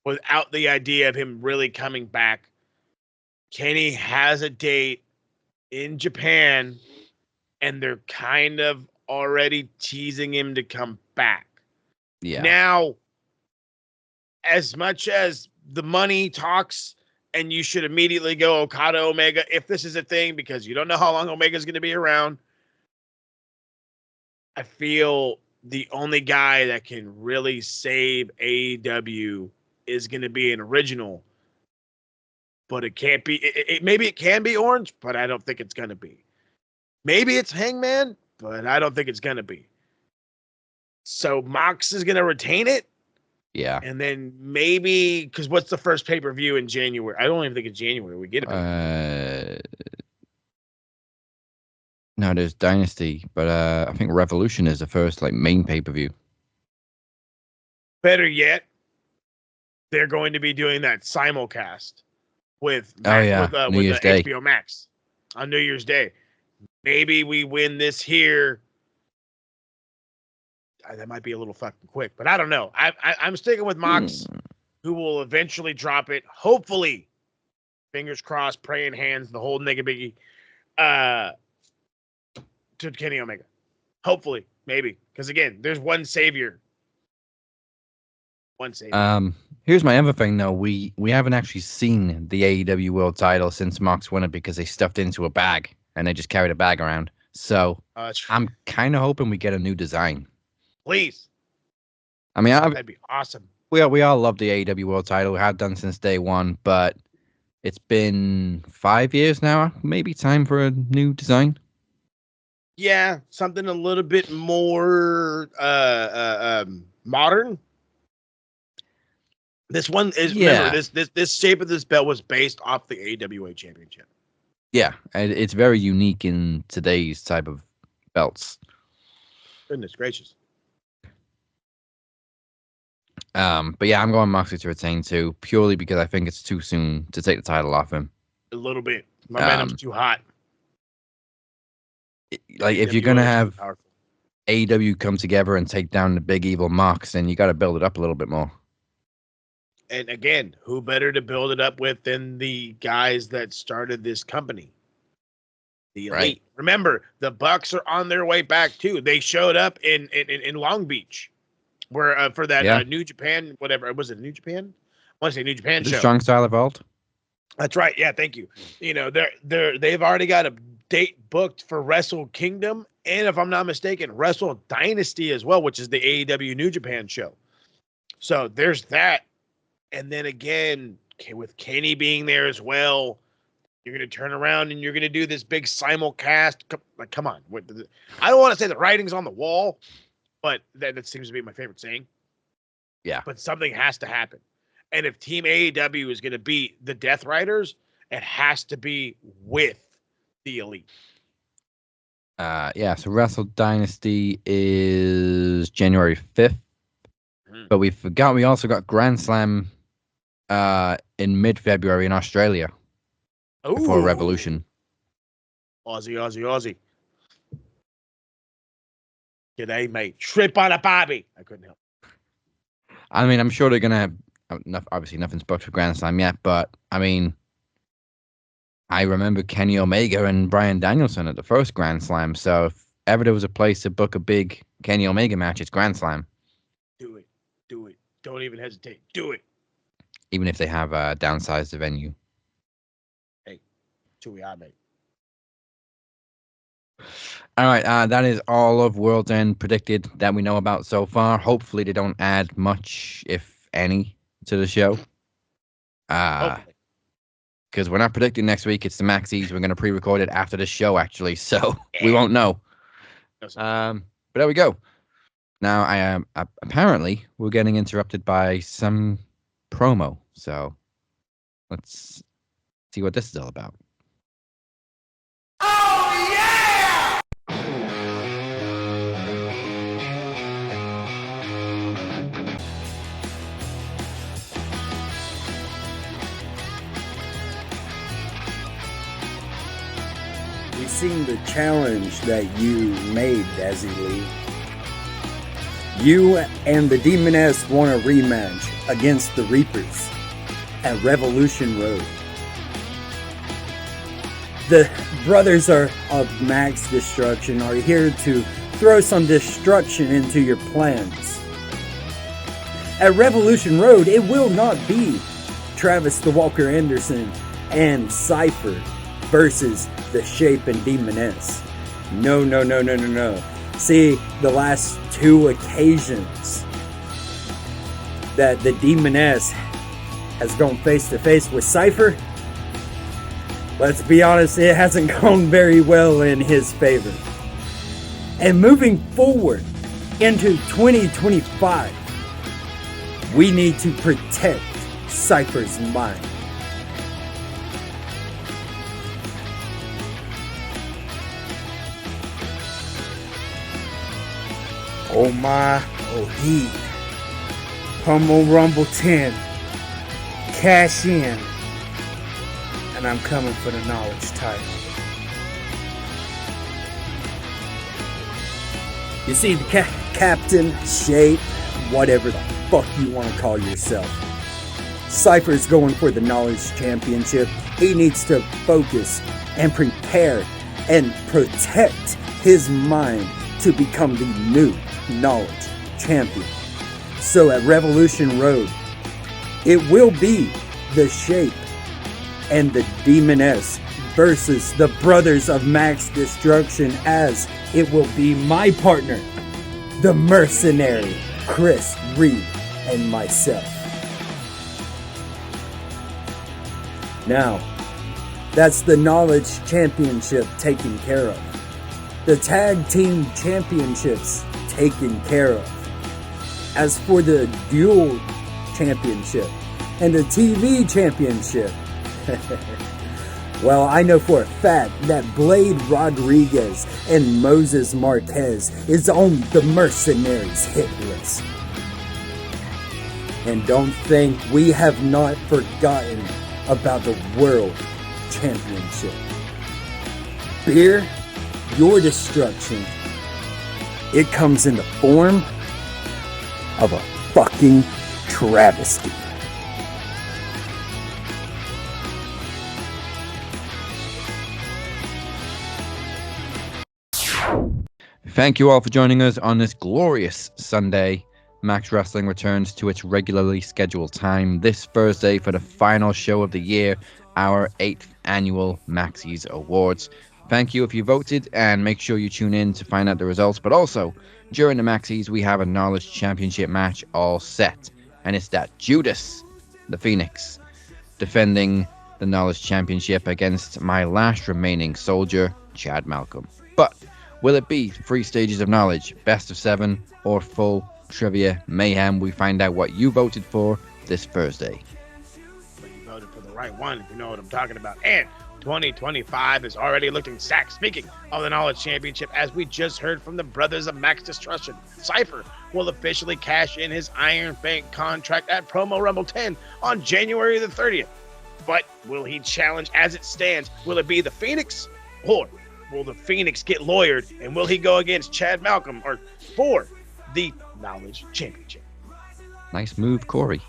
without the idea of him really coming back. Kenny has a date in Japan, and they're kind of already teasing him to come back. Yeah. Now, as much as the money talks and you should immediately go Okada Omega if this is a thing, because you don't know how long Omega is going to be around. I feel the only guy that can really save AEW is going to be an original, but it can't be. Maybe it can be Orange, but I don't think it's going to be. Maybe it's Hangman, but I don't think it's going to be. So Mox is going to retain it. Yeah. And then maybe, because what's the first pay-per-view in January? I don't even think it's January. We get it. No, there's Dynasty, but I think Revolution is the first main pay-per-view. Better yet, they're going to be doing that simulcast with New Year's Day. HBO Max on New Year's Day. Maybe we win this here. That might be a little fucking quick, but I don't know. I'm sticking with Mox, who will eventually drop it. Hopefully, fingers crossed, praying hands, the whole nigga biggie, to Kenny Omega. Hopefully, maybe, because again, there's one savior. One savior. Here's my other thing though. We haven't actually seen the AEW World Title since Mox won it because they stuffed it into a bag and they just carried a bag around. So I'm kind of hoping we get a new design. Please. I mean, that'd be awesome. We all love the AEW World Title. We have done since day one, but it's been 5 years now. Maybe time for a new design. Yeah, something a little bit more modern. This one is remember this shape of this belt was based off the AWA Championship. Yeah, it's very unique in today's type of belts. Goodness gracious. But yeah, I'm going Moxley to retain too, purely because I think it's too soon to take the title off him. A little bit. Momentum's too hot. If you're gonna have AEW come together and take down the big evil Mox, then you got to build it up a little bit more. And again, who better to build it up with than the guys that started this company? The Elite. Right. Remember, the Bucks are on their way back too. They showed up in Long Beach, where for that New Japan, whatever was it, New Japan? I want to say New Japan show. Strong Style Evolved. That's right. Yeah, thank you. You know, they've already got a date booked for Wrestle Kingdom, and if I'm not mistaken, Wrestle Dynasty as well, which is the AEW New Japan show. So there's that. And then again, with Kenny being there as well, you're going to turn around and you're going to do this big simulcast. Come on. I don't want to say the writing's on the wall, but that seems to be my favorite saying. Yeah. But something has to happen. And if Team AEW is going to beat the Death Riders, it has to be with the Elite. So Wrestle Dynasty is January 5th. But we forgot we also got Grand Slam in mid-February in Australia. Before Revolution. Aussie. G'day, mate. Trip on a Bobby. I couldn't help. I mean, I'm sure they're going to have... Obviously, nothing's booked for Grand Slam yet, but, I mean... I remember Kenny Omega and Bryan Danielson at the first Grand Slam, so if ever there was a place to book a big Kenny Omega match, it's Grand Slam. Do it. Don't even hesitate. Do it. Even if they have downsized the venue. Hey, Chewy, I mate. All right, that is all of World's End predicted that we know about so far. Hopefully they don't add much, if any, to the show. Because we're not predicting next week. It's the Maxies. We're going to pre-record it after the show, actually, so we won't know. But there we go. Now, I am apparently we're getting interrupted by some promo, so let's see what this is all about. Oh yeah! We've seen the challenge that you made, Desi Lee. You and the Demoness want a rematch against the Reapers at Revolution Road. The brothers of Max Destruction are here to throw some destruction into your plans. At Revolution Road, it will not be Travis the Walker Anderson and Cypher versus The Shape and Demoness. No. See, the last two occasions that the Demoness has gone face to face with Cypher, let's be honest, it hasn't gone very well in his favor. And moving forward into 2025, we need to protect Cypher's mind. Oh my, oh he. Humble Rumble 10. Cash in. And I'm coming for the knowledge title. You see, the captain, shape, whatever the fuck you want to call yourself. Cypher's going for the knowledge championship. He needs to focus and prepare and protect his mind to become the new knowledge champion. So at Revolution Road, it will be the Shape and the Demoness versus the Brothers of Max Destruction, as it will be my partner, the Mercenary, Chris Reed, and myself. Now, that's the Knowledge Championship taken care of. The Tag Team Championships taken care of. As for the Duel Championship and the TV Championship, well, I know for a fact that Blade Rodriguez and Moses Marquez is on the Mercenaries hit list. And don't think we have not forgotten about the World Championship. Beer, your destruction, it comes in the form of a fucking travesty. Thank you all for joining us on this glorious Sunday. Max Wrestling returns to its regularly scheduled time this Thursday for the final show of the year, our 8th annual Maxis Awards. Thank you if you voted, and make sure you tune in to find out the results. But also, during the Maxis, we have a Knowledge Championship match all set. And it's that Judas, the Phoenix, defending the Knowledge Championship against my last remaining soldier, Chad Malcolm. But will it be 3 stages of knowledge, best of 7, or full trivia mayhem? We find out what you voted for this Thursday. But you voted for the right one, if you know what I'm talking about. And 2025 is already looking stacked. Speaking of the Knowledge Championship, as we just heard from the Brothers of Max Destruction, Cypher will officially cash in his Iron Bank contract at Promo Rumble 10 on January the 30th. But will he challenge as it stands? Will it be the Phoenix, or will the Phoenix get lawyered, and will he go against Chad Malcolm or for the Knowledge Championship? Nice move, Corey.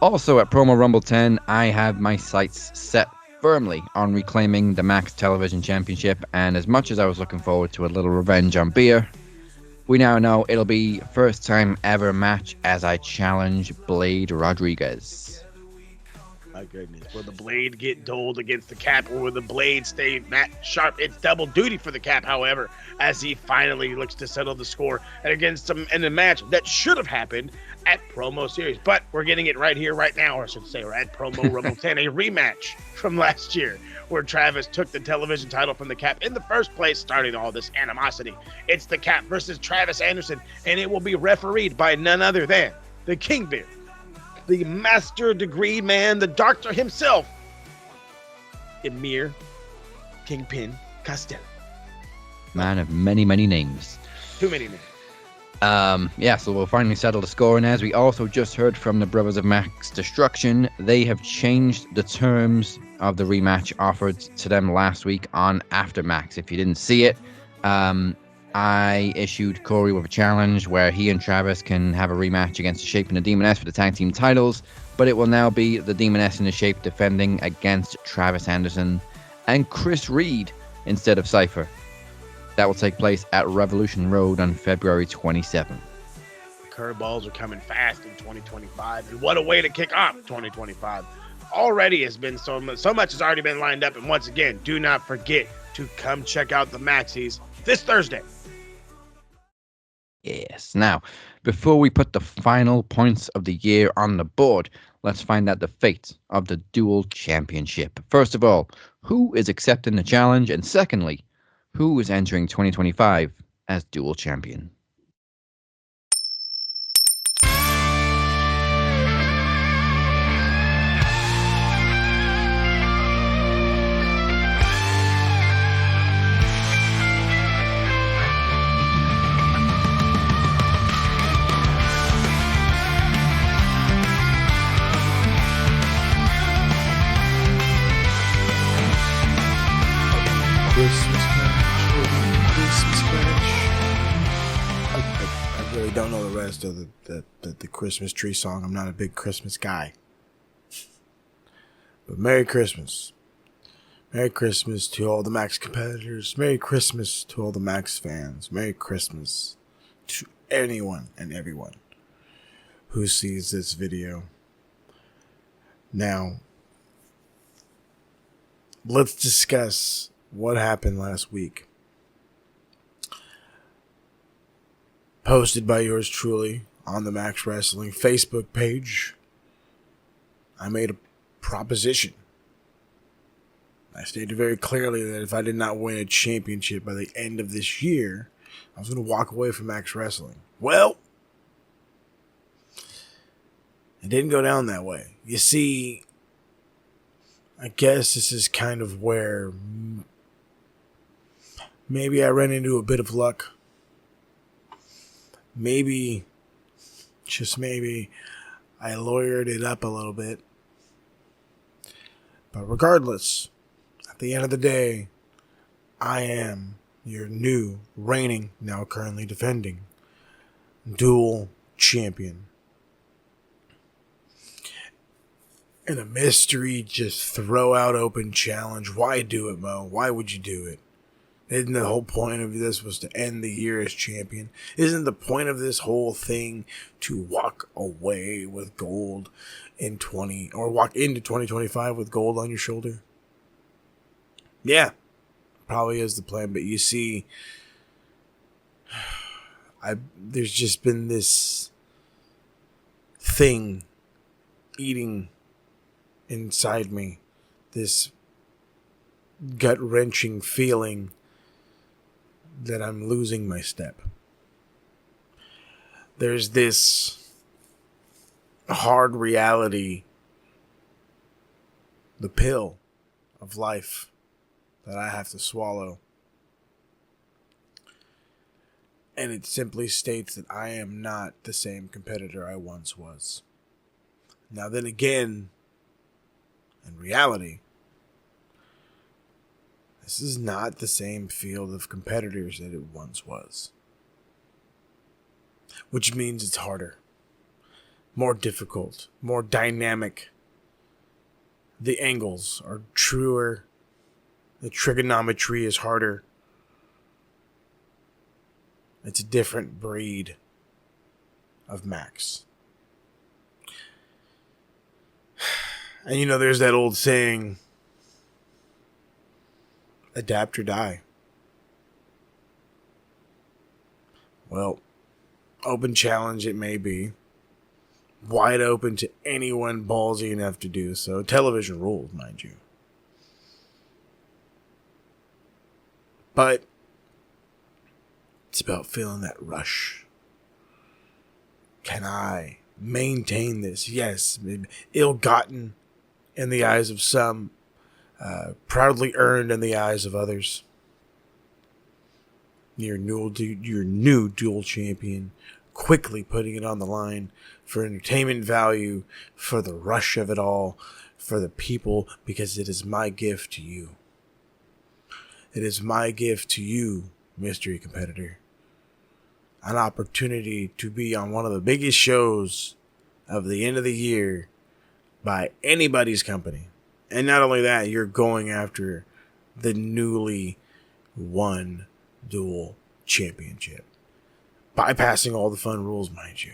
Also at Promo Rumble 10, I have my sights set firmly on reclaiming the Max Television Championship, and as much as I was looking forward to a little revenge on Beer, we now know it'll be first time ever match as I challenge Blade Rodriguez. My goodness. Will the Blade get doled against the Cap, or will the Blade stay sharp? It's double duty for the Cap, however, as he finally looks to settle the score and against him in a match that should have happened at Promo Series. But we're getting it right here, right now, or I should say we're at Promo Rumble 10, a rematch from last year where Travis took the television title from the Cap in the first place, starting all this animosity. It's the Cap versus Travis Anderson, and it will be refereed by none other than the Kingpin, the master degree man, the doctor himself, Emir Kingpin Costello. Man of many, many names. Too many names. So we'll finally settle the score. And as we also just heard from the Brothers of Max Destruction, they have changed the terms of the rematch offered to them last week on Aftermax. If you didn't see it, I issued Corey with a challenge where he and Travis can have a rematch against the Shape and the Demoness for the tag team titles, but it will now be the Demoness and the Shape defending against Travis Anderson and Chris Reed instead of Cypher. That will take place at Revolution Road on February 27th. Curveballs are coming fast in 2025, and what a way to kick off 2025. already has been so much has already been lined up. And once again, do not forget to come check out the Maxis this Thursday. Yes. Now, before we put the final points of the year on the board, let's find out the fate of the Duel Championship. First of all, who is accepting the challenge? And secondly, who is entering 2025 as Duel Champion? I really don't know the rest of the Christmas tree song. I'm not a big Christmas guy. But Merry Christmas. Merry Christmas to all the Max competitors. Merry Christmas to all the Max fans. Merry Christmas to anyone and everyone who sees this video. Now, let's discuss what happened last week. Posted by yours truly on the Max Wrestling Facebook page, I made a proposition. I stated very clearly that if I did not win a championship by the end of this year, I was going to walk away from Max Wrestling. Well, it didn't go down that way. You see, I guess this is kind of where maybe I ran into a bit of luck. Maybe, just maybe, I lawyered it up a little bit. But regardless, at the end of the day, I am your new, reigning, now currently defending, Duel Champion. In a mystery, just throw out open challenge. Why do it, Mo? Why would you do it? Isn't the whole point of this was to end the year as champion? Isn't the point of this whole thing to walk away with gold in walk into 2025 with gold on your shoulder? Yeah, probably is the plan. But you see, there's just been this thing eating inside me, this gut-wrenching feeling that I'm losing my step. There's this hard reality, the pill of life that I have to swallow. And it simply states that I am not the same competitor I once was. Now then again, in reality, this is not the same field of competitors that it once was. Which means it's harder, more difficult, more dynamic. The angles are truer. The trigonometry is harder. It's a different breed of Max. And you know, there's that old saying, adapt or die. Well, open challenge it may be. Wide open to anyone ballsy enough to do so. Television rules, mind you. But it's about feeling that rush. Can I maintain this? Yes, ill-gotten in the eyes of some, proudly earned in the eyes of others. Your new dual champion, quickly putting it on the line for entertainment value, for the rush of it all, for the people, because it is my gift to you. It is my gift to you, mystery competitor. An opportunity to be on one of the biggest shows of the end of the year by anybody's company. And not only that, you're going after the newly won Duel Championship. Bypassing all the fun rules, mind you.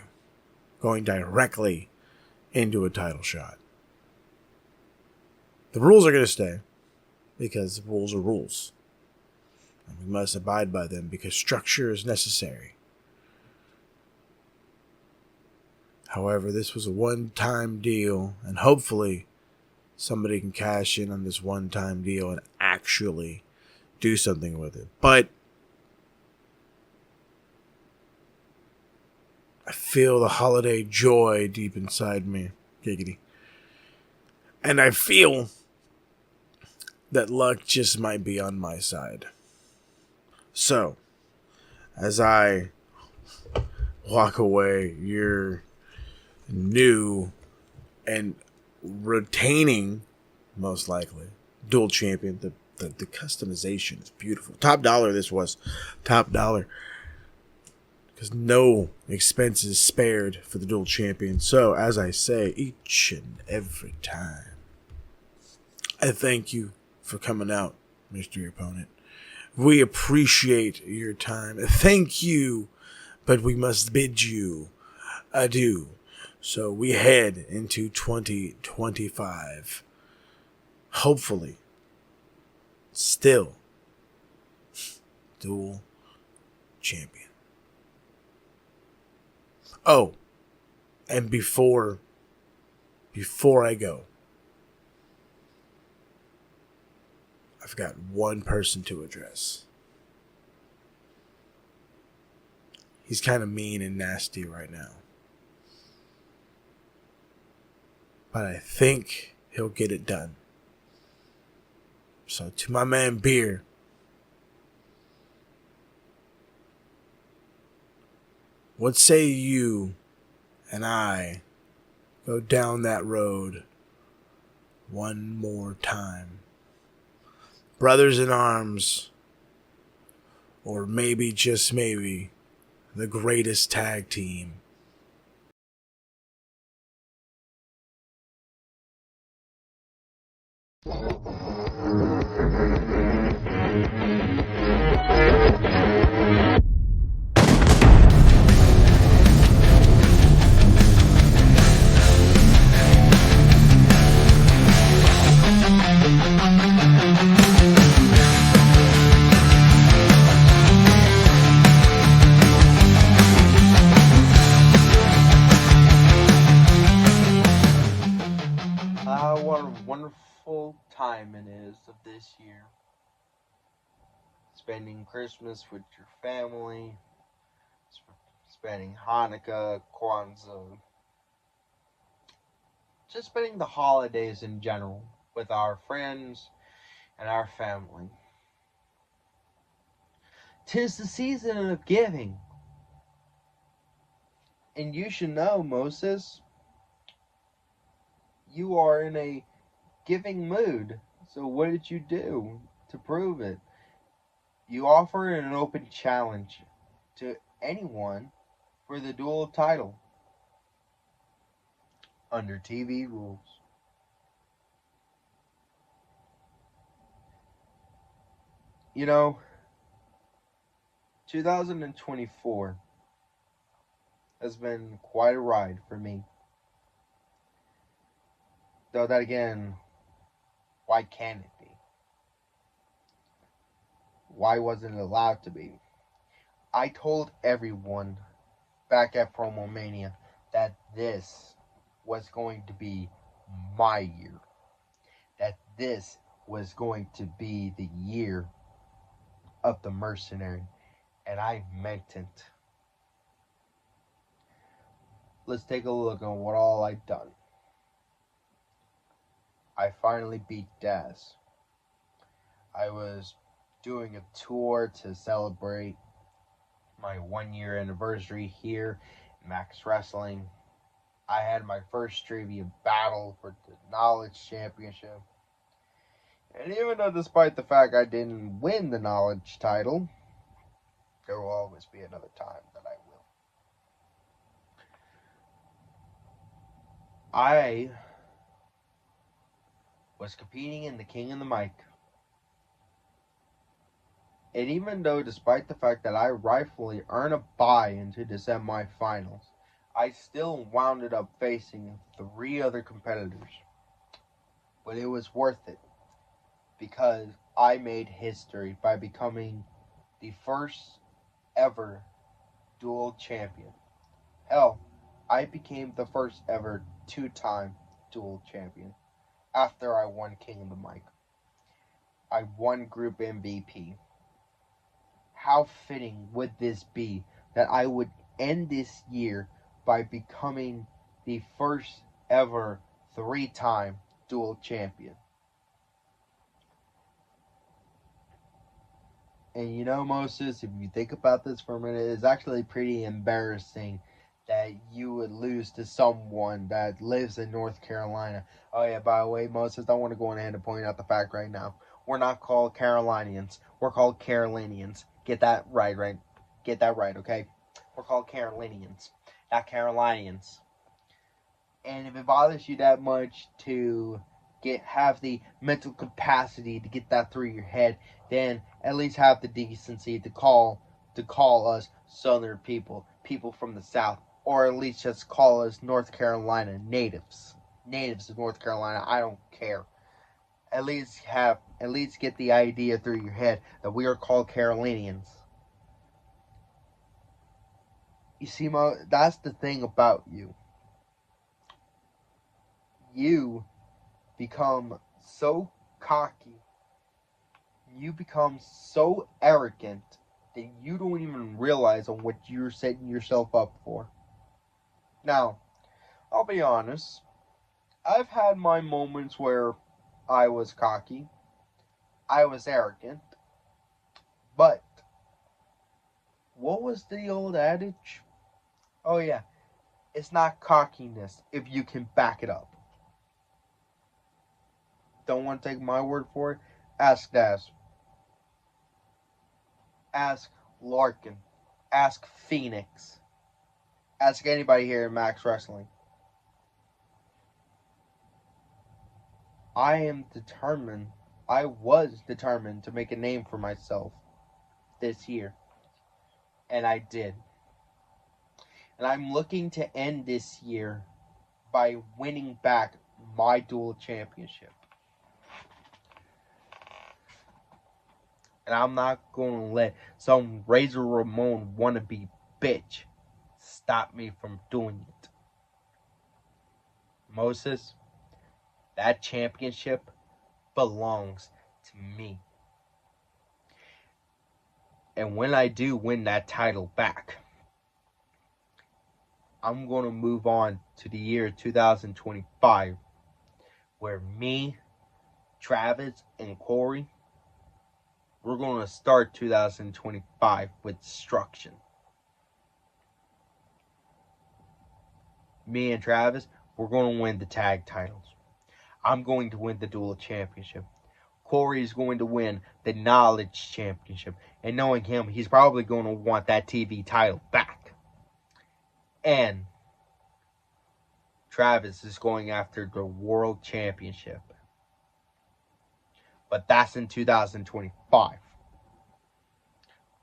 Going directly into a title shot. The rules are going to stay because rules are rules. And we must abide by them because structure is necessary. However, this was a one-time deal, and hopefully somebody can cash in on this one-time deal and actually do something with it. But I feel the holiday joy deep inside me. Giggity. And I feel that luck just might be on my side. So, as I walk away, you're new and retaining, most likely, dual champion. The customization is beautiful. Top dollar this was. Top dollar. Because no expenses spared for the dual champion. So, as I say each and every time, I thank you for coming out, Mystery Opponent. We appreciate your time. Thank you, but we must bid you adieu. So we head into 2025. Hopefully, still dual champion. Oh, and before I go, I've got one person to address. He's kind of mean and nasty right now. But I think he'll get it done. So to my man Beer, what say you and I go down that road one more time? Brothers in arms, or maybe, just maybe, the greatest tag team. What a wonderful time it is of this year. Spending Christmas with your family, spending Hanukkah, Kwanzaa, just spending the holidays in general with our friends and our family. 'Tis the season of giving. And you should know, Moses, you are in a giving mood. So what did you do to prove it? You offer an open challenge to anyone for the dual title under TV rules. You know, 2024 has been quite a ride for me. Though that again, why can't it be? Why wasn't it allowed to be? I told everyone back at Promo Mania that this was going to be my year. That this was going to be the year of the mercenary. And I meant it. Let's take a look at what all I've done. I finally beat Daz. I was doing a tour to celebrate my 1-year anniversary here in Max Wrestling. I had my first trivia battle for the Knowledge Championship. And even though despite the fact I didn't win the Knowledge title, there will always be another time that I will. I was competing in the King and the Mic. And even though despite the fact that I rightfully earned a bye into the semifinals, I still wound up facing 3 other competitors. but it was worth it because I made history by becoming the first ever dual champion. Hell, I became the first ever 2-time dual champion after I won King of the Mic. I won Group MVP. How fitting would this be that I would end this year by becoming the first ever 3-time dual champion? And you know, Moses, if you think about this for a minute, it's actually pretty embarrassing that you would lose to someone that lives in North Carolina. Oh yeah, by the way, Moses, I want to go ahead and point out the fact right now. We're not called Carolinians. We're called Carolinians. Get that right? Get that right, okay? We're called Carolinians, not Carolinians. And if it bothers you that much to have the mental capacity to get that through your head, then at least have the decency to call us Southern people from the South, or at least just call us North Carolina natives of North Carolina. I don't care. At least get the idea through your head that we are called Carolinians. You see, Mo, that's the thing about you. You become so cocky, you become so arrogant that you don't even realize on what you're setting yourself up for. Now, I'll be honest, I've had my moments where I was cocky, I was arrogant, but what was the old adage? Oh yeah, it's not cockiness if you can back it up. Don't want to take my word for it? Ask Daz. Ask Larkin. Ask Phoenix. Ask anybody here at Max Wrestling. I was determined to make a name for myself this year. And I did. And I'm looking to end this year by winning back my dual championship. And I'm not going to let some Razor Ramon wannabe bitch stop me from doing it. Moses, that championship belongs to me. And when I do win that title back, I'm going to move on to the year 2025, where me, Travis, and Corey, we're going to start 2025 with destruction. Me and Travis, we're going to win the tag titles. I'm going to win the dual championship. Corey is going to win the knowledge championship. And knowing him, he's probably going to want that TV title back. And Travis is going after the world championship. But that's in 2025.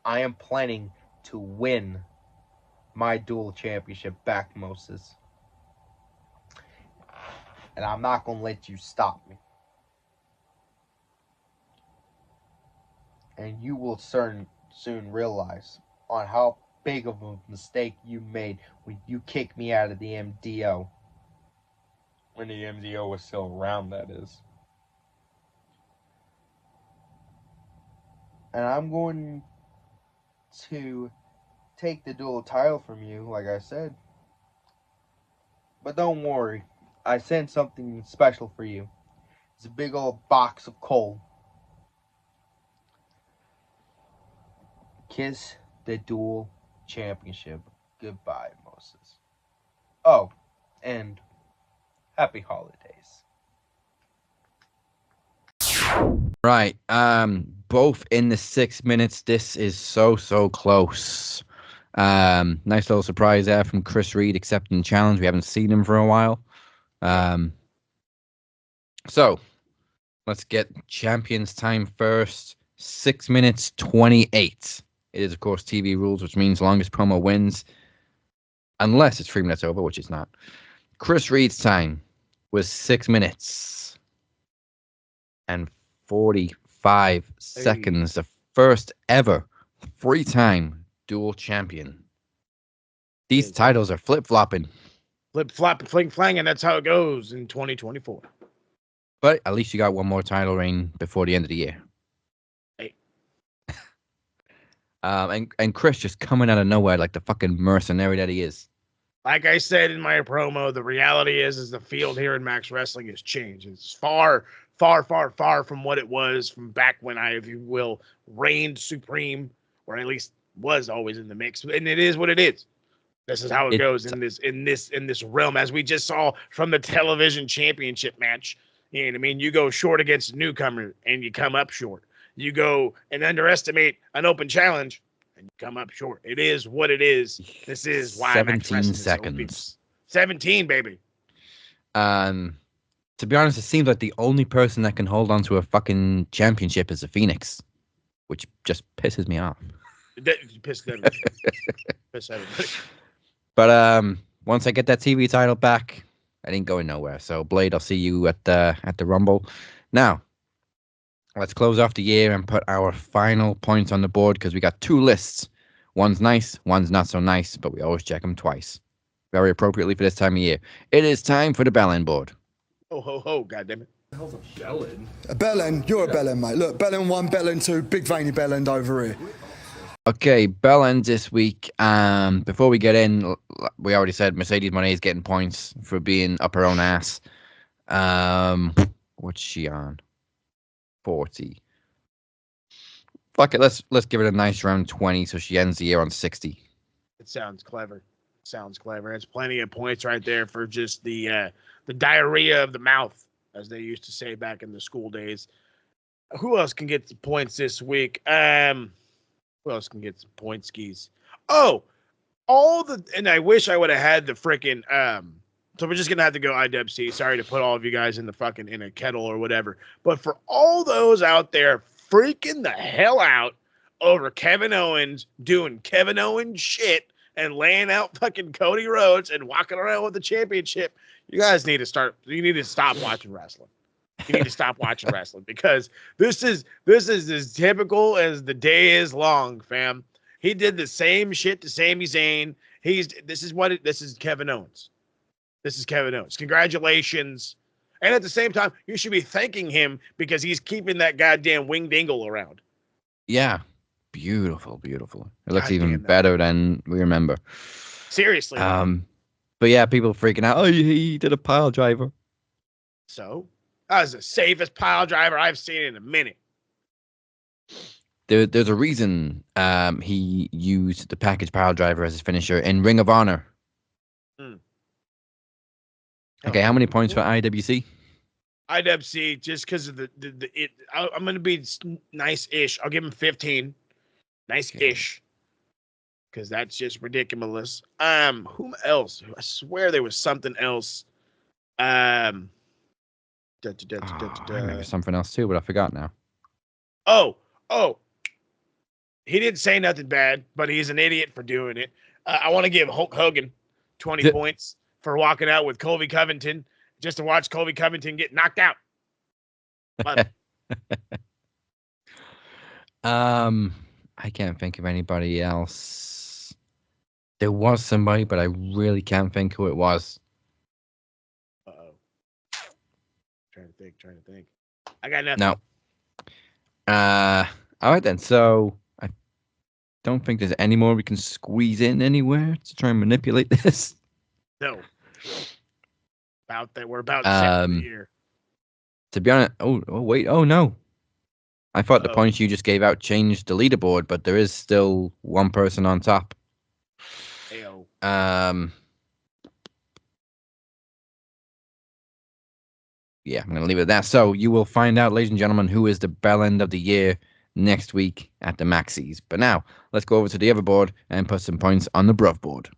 I am planning to win my dual championship back, Moses. And I'm not going to let you stop me. And you will soon realize on how big of a mistake you made when you kicked me out of the MDO. When the MDO was still around, that is. And I'm going to take the dual title from you, like I said. But don't worry, I sent something special for you. It's a big old box of coal. Kiss the dual championship goodbye, Moses. Oh, and happy holidays. Right. Both in the 6 minutes. This is so close. Nice little surprise there from Chris Reed accepting the challenge. We haven't seen him for a while. So let's get champions time first. 6 minutes 28. It is, of course, TV rules, which means longest promo wins. Unless it's 3 minutes over, which it's not. Chris Reed's time was 6 minutes. and 45 seconds. The first ever 3-time dual champion. These titles are flip-flopping. Flip-flop, fling-flang, and that's how it goes in 2024. But at least you got one more title reign before the end of the year. Hey. And Chris just coming out of nowhere like the fucking mercenary that he is. Like I said in my promo, the reality is the field here in Max Wrestling has changed. It's far, far, far, far from what it was from back when I, if you will, reigned supreme, or at least was always in the mix. And it is what it is. This is how it goes in this realm, as we just saw from the television championship match. You know what I mean? You go short against a newcomer and you come up short. You go and underestimate an open challenge and you come up short. It is what it is. This is why 17 seconds. 17, baby. To be honest, it seems like the only person that can hold on to a fucking championship is a Phoenix, which just pisses me off. Piss everybody. But once I get that TV title back, I ain't going nowhere. So Blade, I'll see you at the Rumble. Now, let's close off the year and put our final points on the board because we got 2 lists. One's nice, one's not so nice, but we always check them twice. Very appropriately for this time of year. It is time for the Bellend board. Oh, ho, ho, goddammit. The hell's a Bellend? A Bellend? You're a Bellend, mate. Look, Bellend 1, Bellend 2, big veiny Bellend over here. Okay, Bellend this week. Before we get in, we already said Mercedes Moné is getting points for being up her own ass. What's she on? 40. Fuck it, let's give it a nice round 20 so she ends the year on 60. It sounds clever. It's plenty of points right there for just the diarrhea of the mouth, as they used to say back in the school days. Who else can get the points this week? Who else can get some point skis? Oh, and I wish I would have had the freaking, so we're just going to have to go IWC. Sorry to put all of you guys in a kettle or whatever. But for all those out there freaking the hell out over Kevin Owens doing Kevin Owens shit and laying out fucking Cody Rhodes and walking around with the championship, you need to stop watching wrestling. You need to stop watching wrestling because this is as typical as the day is long, fam. He did the same shit to Sami Zayn. This is Kevin Owens. This is Kevin Owens. Congratulations. And at the same time, you should be thanking him because he's keeping that goddamn wing dingle around. Yeah. Beautiful. It looks even better than we remember. Seriously. But yeah, people freaking out. Oh, he did a pile driver. So? That was the safest pile driver I've seen in a minute. There's a reason he used the package pile driver as his finisher in Ring of Honor. Okay, how many points for IWC? IWC, just because of I'm going to be nice-ish. I'll give him 15. Nice-ish. Because that's just ridiculous. Whom else? I swear there was something else. I remember something else too, but I forgot now. Oh, he didn't say nothing bad, but he's an idiot for doing it. I want to give Hulk Hogan 20 points for walking out with Colby Covington just to watch Colby Covington get knocked out. I can't think of anybody else. There was somebody, but I really can't think who it was. Trying to think. I got nothing. No. All right then. So I don't think there's any more we can squeeze in anywhere to try and manipulate this. No. We're about set here. To be honest, wait, no. I thought the points you just gave out changed the leaderboard, but there is still one person on top. Ayo. Yeah, I'm going to leave it at that. So you will find out, ladies and gentlemen, who is the Bellend of the year next week at the Maxis. But now, let's go over to the other board and put some points on the Bruv board.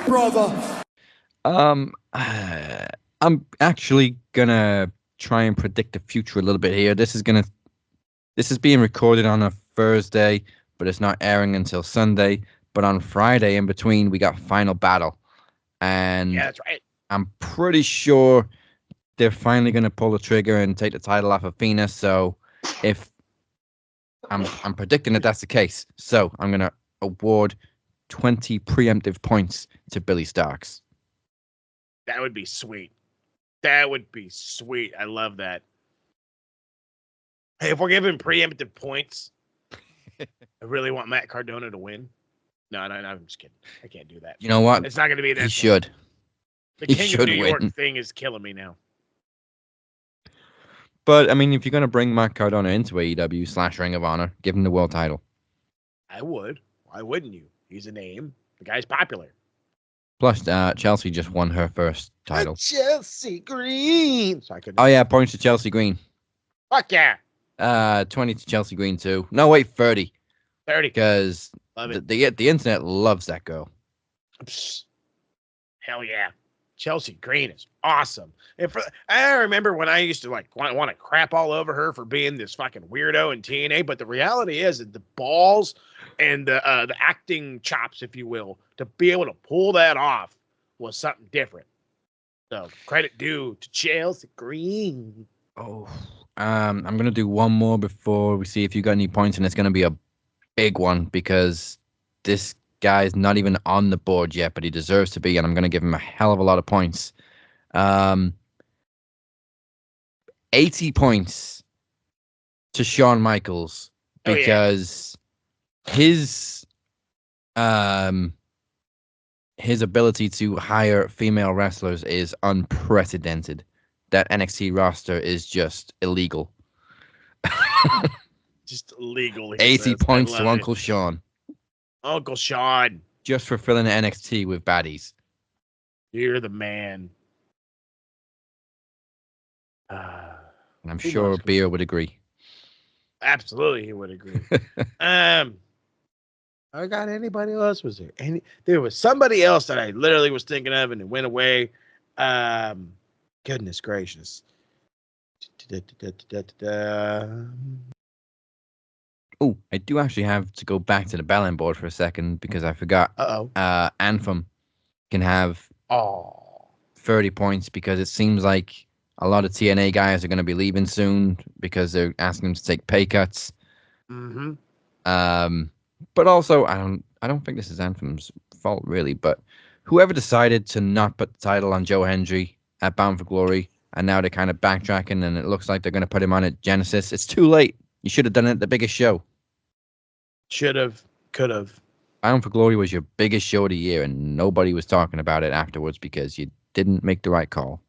Brother. I'm actually going to try and predict the future a little bit here. This is being recorded on a Thursday, but it's not airing until Sunday. But on Friday, in between, we got Final Battle. And Yeah, that's right. I'm pretty sure they're finally going to pull the trigger and take the title off of Venus. So if I'm predicting that that's the case, so I'm going to award 20 preemptive points to Billy Starks. That would be sweet. That would be sweet. I love that. Hey, if we're giving preemptive points, I really want Matt Cardona to win. No, I'm just kidding. I can't do that. You know what? It's not going to be that. He should. The He King of should New York win. thing is killing me now. But, I mean, if you're going to bring Matt Cardona into AEW / Ring of Honor, give him the world title. I would. Why wouldn't you? He's a name. The guy's popular. Plus, Chelsea just won her first title. Chelsea Green. So I couldn't. Oh, yeah, points to Chelsea Green. Fuck yeah. 20 to Chelsea Green, too. No, wait, 30. 30. Because Love it. the internet loves that girl. Psst. Hell yeah. Chelsea Green is awesome. And I remember when I used to like want to crap all over her for being this fucking weirdo in TNA, but the reality is that the balls and the acting chops, if you will, to be able to pull that off was something different. So credit due to Chelsea Green. Oh, I'm gonna do one more before we see if you got any points, and it's gonna be a big one because this guy's not even on the board yet, but he deserves to be, and I'm gonna give him a hell of a lot of points. 80 points to Shawn Michaels because his ability to hire female wrestlers is unprecedented. That NXT roster is just illegal. Just illegal. 80 points to Uncle Sean. Uncle Sean. Just for filling NXT with baddies. You're the man. And I'm sure Beer would agree. Absolutely, he would agree. I got anybody else? Was there there was somebody else that I literally was thinking of and it went away. Goodness gracious. Oh, I do actually have to go back to the Bellend board for a second because I forgot. Anthem can have 30 points because it seems like a lot of TNA guys are going to be leaving soon because they're asking them to take pay cuts. Mm-hmm. But also, I don't think this is Anthem's fault really. But whoever decided to not put the title on Joe Hendry at Bound for Glory, and now they're kind of backtracking, and it looks like they're going to put him on at Genesis. It's too late. You should have done it at the biggest show. Should have, could have. Bound for Glory was your biggest show of the year, and nobody was talking about it afterwards because you didn't make the right call.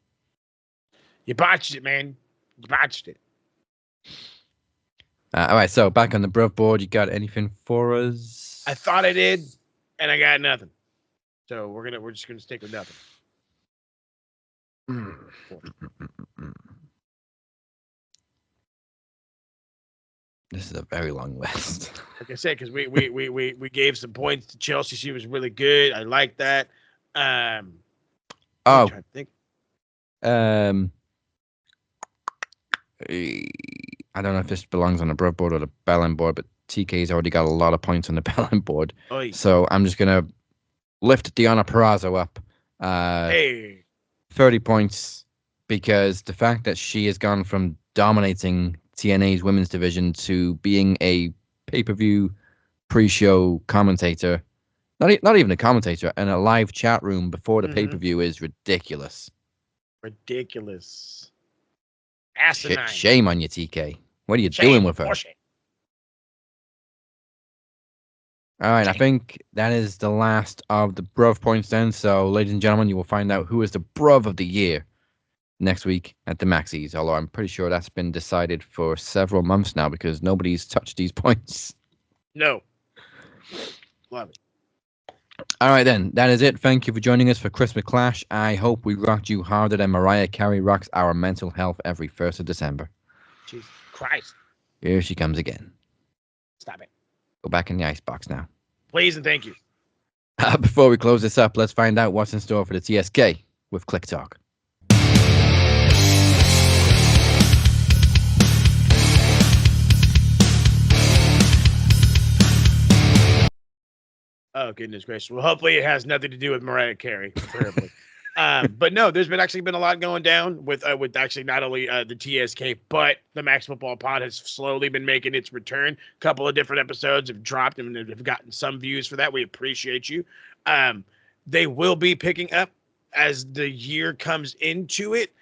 You botched it, man. You botched it. All right, so back on the Bruv board, you got anything for us? I thought I did, and I got nothing. So we're just gonna stick with nothing. This is a very long list. Like I said, because we gave some points to Chelsea. She was really good. I like that. I'm trying to think. I don't know if this belongs on the Bruv board or the Bellend board, but TK's already got a lot of points on the Bellend board. Oy. So I'm just gonna lift Deonna Purrazzo up. 30 points because the fact that she has gone from dominating TNA's women's division to being a pay-per-view pre-show commentator, not even a commentator, in a live chat room before the pay-per-view is ridiculous. Ridiculous. Asinine. Shame on you, TK. What are you doing with her? Bullshit. All right, I think that is the last of the Bruv points then. So, ladies and gentlemen, you will find out who is the Bruv of the year next week at the Maxis. Although I'm pretty sure that's been decided for several months now because nobody's touched these points. No. Love it. All right, then. That is it. Thank you for joining us for Christmas Clash. I hope we rocked you harder than Mariah Carey rocks our mental health every 1st of December. Jesus Christ. Here she comes again. Stop it. Go back in the icebox now. Please and thank you. Before we close this up, let's find out what's in store for the TSK with Click Talk. Oh, goodness gracious. Well, hopefully it has nothing to do with Mariah Carey, preferably. But no, there's been a lot going down with actually not only the TSK, but the Max Football Pod has slowly been making its return. A couple of different episodes have dropped and have gotten some views for that. We appreciate you. They will be picking up as the year comes into it.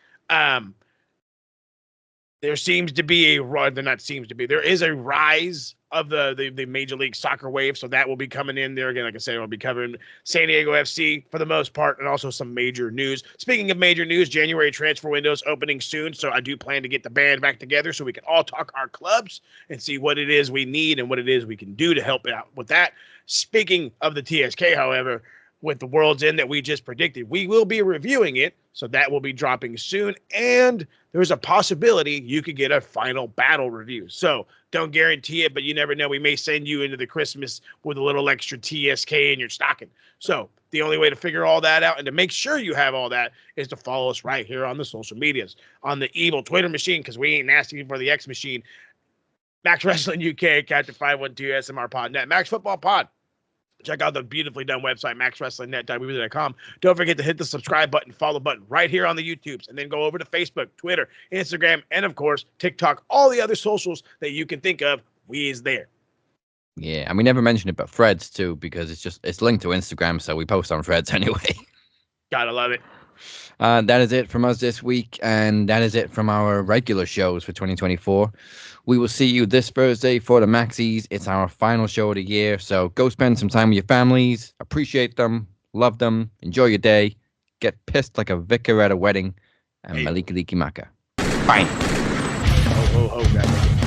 There seems to be there is a rise of the Major League Soccer wave, so that will be coming in there again. Like I said, we'll be covering San Diego FC for the most part, and also some major news. Speaking of major news, January transfer window is opening soon, so I do plan to get the band back together so we can all talk our clubs and see what it is we need and what it is we can do to help out with that. Speaking of the TSK, however, with the World's End that we just predicted, we will be reviewing it, so that will be dropping soon, and there's a possibility you could get a final battle review. So don't guarantee it, but you never know. We may send you into the Christmas with a little extra TSK in your stocking. So the only way to figure all that out and to make sure you have all that is to follow us right here on the social medias, on the evil Twitter machine, because we ain't asking for the X machine. Max Wrestling UK, Captain 512 SMR Pod Net, Max Football Pod. Check out the beautifully done website, maxwrestlingnet.com. Don't forget to hit the subscribe button, follow button right here on the YouTubes, and then go over to Facebook, Twitter, Instagram, and of course, TikTok, all the other socials that you can think of. We is there. Yeah, and we never mentioned it, but Threads too, because it's linked to Instagram, so we post on Threads anyway. Gotta love it. That is it from us this week, and that is it from our regular shows for 2024. We will see you this Thursday for the Maxies. It's our final show of the year, so go spend some time with your families, appreciate them, love them, enjoy your day, get pissed like a vicar at a wedding, and Maliki Liki Maka. Bye. Ho, ho, ho, guys.